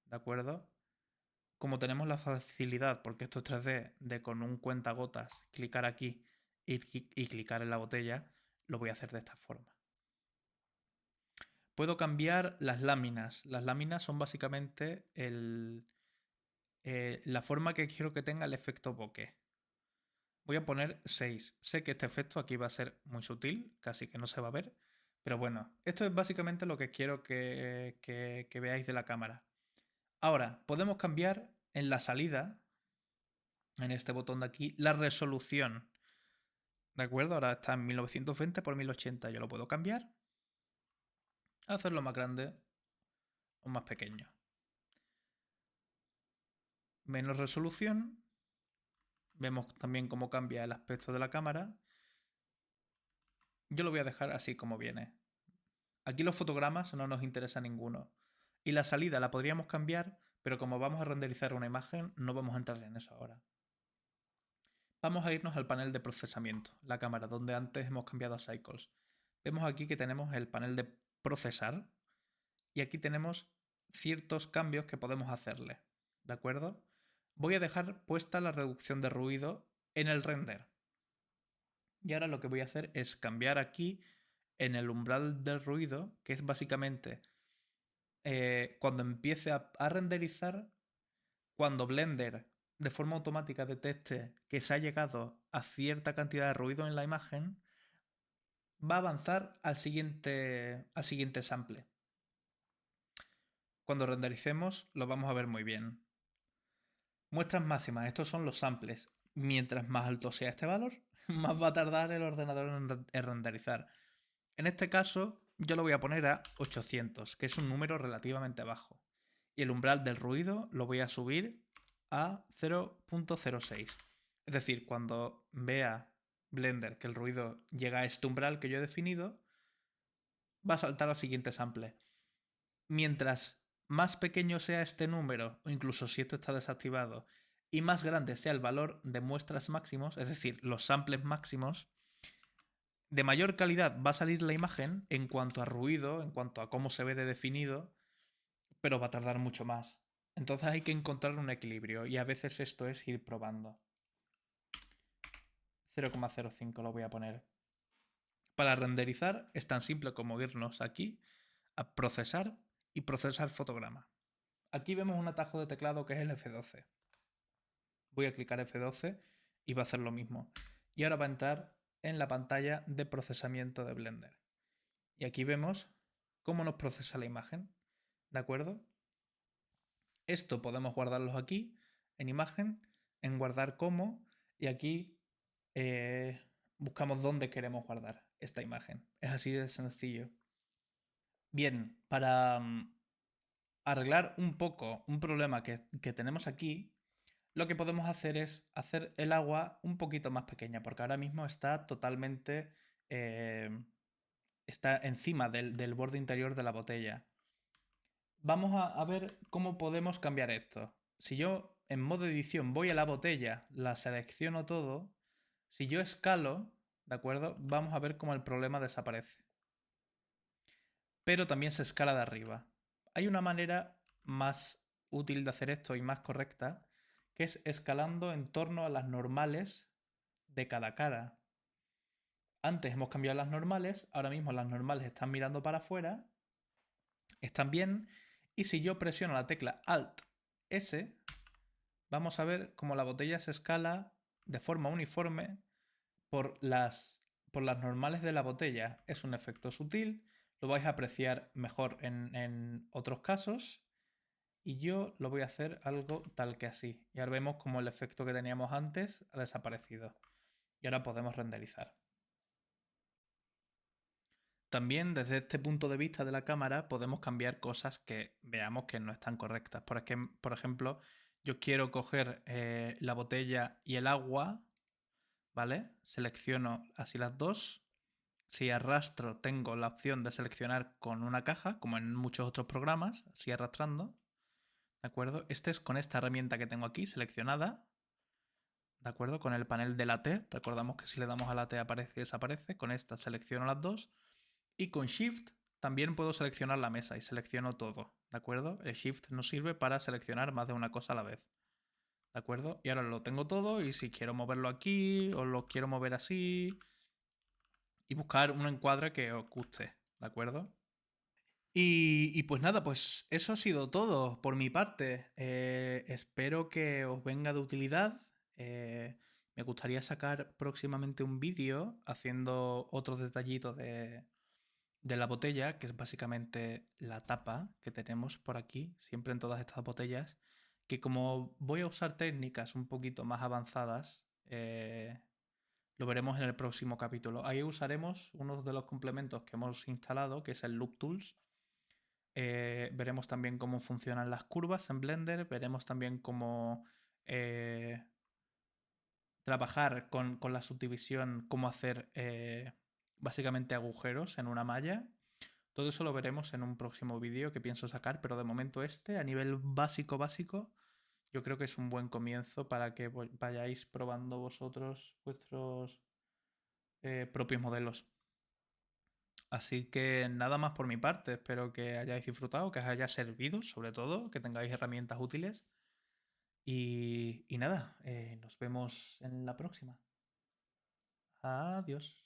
¿De acuerdo? Como tenemos la facilidad, porque esto es 3D, de con un cuentagotas clicar aquí y clicar en la botella, lo voy a hacer de esta forma. Puedo cambiar las láminas. Las láminas son básicamente la forma que quiero que tenga el efecto bokeh. Voy a poner 6. Sé que este efecto aquí va a ser muy sutil, casi que no se va a ver. Pero bueno, esto es básicamente lo que quiero que veáis de la cámara. Ahora, podemos cambiar en la salida, en este botón de aquí, la resolución. ¿De acuerdo? Ahora está en 1920 por 1080. Yo lo puedo cambiar. Hacerlo más grande o más pequeño. Menos resolución. Vemos también cómo cambia el aspecto de la cámara. Yo lo voy a dejar así como viene. Aquí los fotogramas no nos interesa ninguno. Y la salida la podríamos cambiar, pero como vamos a renderizar una imagen, no vamos a entrar en eso ahora. Vamos a irnos al panel de procesamiento, la cámara, donde antes hemos cambiado a Cycles. Vemos aquí que tenemos el panel de procesar y aquí tenemos ciertos cambios que podemos hacerle. ¿De acuerdo? Voy a dejar puesta la reducción de ruido en el render. Y ahora lo que voy a hacer es cambiar aquí en el umbral del ruido, que es básicamente cuando empiece a renderizar, cuando Blender de forma automática detecte que se ha llegado a cierta cantidad de ruido en la imagen, va a avanzar al siguiente sample. Cuando rendericemos lo vamos a ver muy bien. Muestras máximas, estos son los samples. Mientras más alto sea este valor, más va a tardar el ordenador en renderizar. En este caso, yo lo voy a poner a 800, que es un número relativamente bajo. Y el umbral del ruido lo voy a subir a 0.06. Es decir, cuando vea Blender que el ruido llega a este umbral que yo he definido, va a saltar al siguiente sample. Mientras más pequeño sea este número, o incluso si esto está desactivado, y más grande sea el valor de muestras máximos, es decir, los samples máximos, de mayor calidad va a salir la imagen en cuanto a ruido, en cuanto a cómo se ve de definido, pero va a tardar mucho más. Entonces hay que encontrar un equilibrio y a veces esto es ir probando. 0,05 lo voy a poner. Para renderizar es tan simple como irnos aquí a procesar y procesar fotograma. Aquí vemos un atajo de teclado que es el F12. Voy a clicar F12 y va a hacer lo mismo. Y ahora va a entrar en la pantalla de procesamiento de Blender. Y aquí vemos cómo nos procesa la imagen. ¿De acuerdo? Esto podemos guardarlos aquí, en imagen, en guardar como, y aquí buscamos dónde queremos guardar esta imagen. Es así de sencillo. Bien, para arreglar un poco un problema que tenemos aquí, lo que podemos hacer es hacer el agua un poquito más pequeña, porque ahora mismo está totalmente... está encima del borde interior de la botella. Vamos a ver cómo podemos cambiar esto. Si yo en modo edición voy a la botella, la selecciono todo, si yo escalo, ¿de acuerdo? Vamos a ver cómo el problema desaparece. Pero también se escala de arriba. Hay una manera más útil de hacer esto y más correcta, que es escalando en torno a las normales de cada cara. Antes hemos cambiado las normales, ahora mismo las normales están mirando para afuera, están bien, y si yo presiono la tecla Alt S, vamos a ver cómo la botella se escala de forma uniforme por por las normales de la botella. Es un efecto sutil, lo vais a apreciar mejor en otros casos. Y yo lo voy a hacer algo tal que así. Y ahora vemos como el efecto que teníamos antes ha desaparecido. Y ahora podemos renderizar. También desde este punto de vista de la cámara podemos cambiar cosas que veamos que no están correctas. Por ejemplo, yo quiero coger la botella y el agua, ¿vale? Selecciono así las dos. Si arrastro tengo la opción de seleccionar con una caja, como en muchos otros programas, así arrastrando. ¿De acuerdo? Este es con esta herramienta que tengo aquí seleccionada. ¿De acuerdo? Con el panel de la T. Recordamos que si le damos a la T aparece y desaparece. Con esta selecciono las dos. Y con Shift también puedo seleccionar la mesa y selecciono todo. ¿De acuerdo? El Shift nos sirve para seleccionar más de una cosa a la vez. ¿De acuerdo? Y ahora lo tengo todo y si quiero moverlo aquí o lo quiero mover así y buscar un encuadre que os guste. ¿De acuerdo? Y pues nada, pues eso ha sido todo por mi parte. Espero que os venga de utilidad. Me gustaría sacar próximamente un vídeo haciendo otros detallitos de la botella, que es básicamente la tapa que tenemos por aquí, siempre en todas estas botellas, que como voy a usar técnicas un poquito más avanzadas, lo veremos en el próximo capítulo. Ahí usaremos uno de los complementos que hemos instalado, que es el Loop Tools. Veremos también cómo funcionan las curvas en Blender, veremos también cómo trabajar con la subdivisión, cómo hacer básicamente agujeros en una malla. Todo eso lo veremos en un próximo vídeo que pienso sacar, pero de momento este, a nivel básico, yo creo que es un buen comienzo para que vayáis probando vosotros vuestros propios modelos. Así que nada más por mi parte, espero que hayáis disfrutado, que os haya servido sobre todo, que tengáis herramientas útiles y nada, nos vemos en la próxima. Adiós.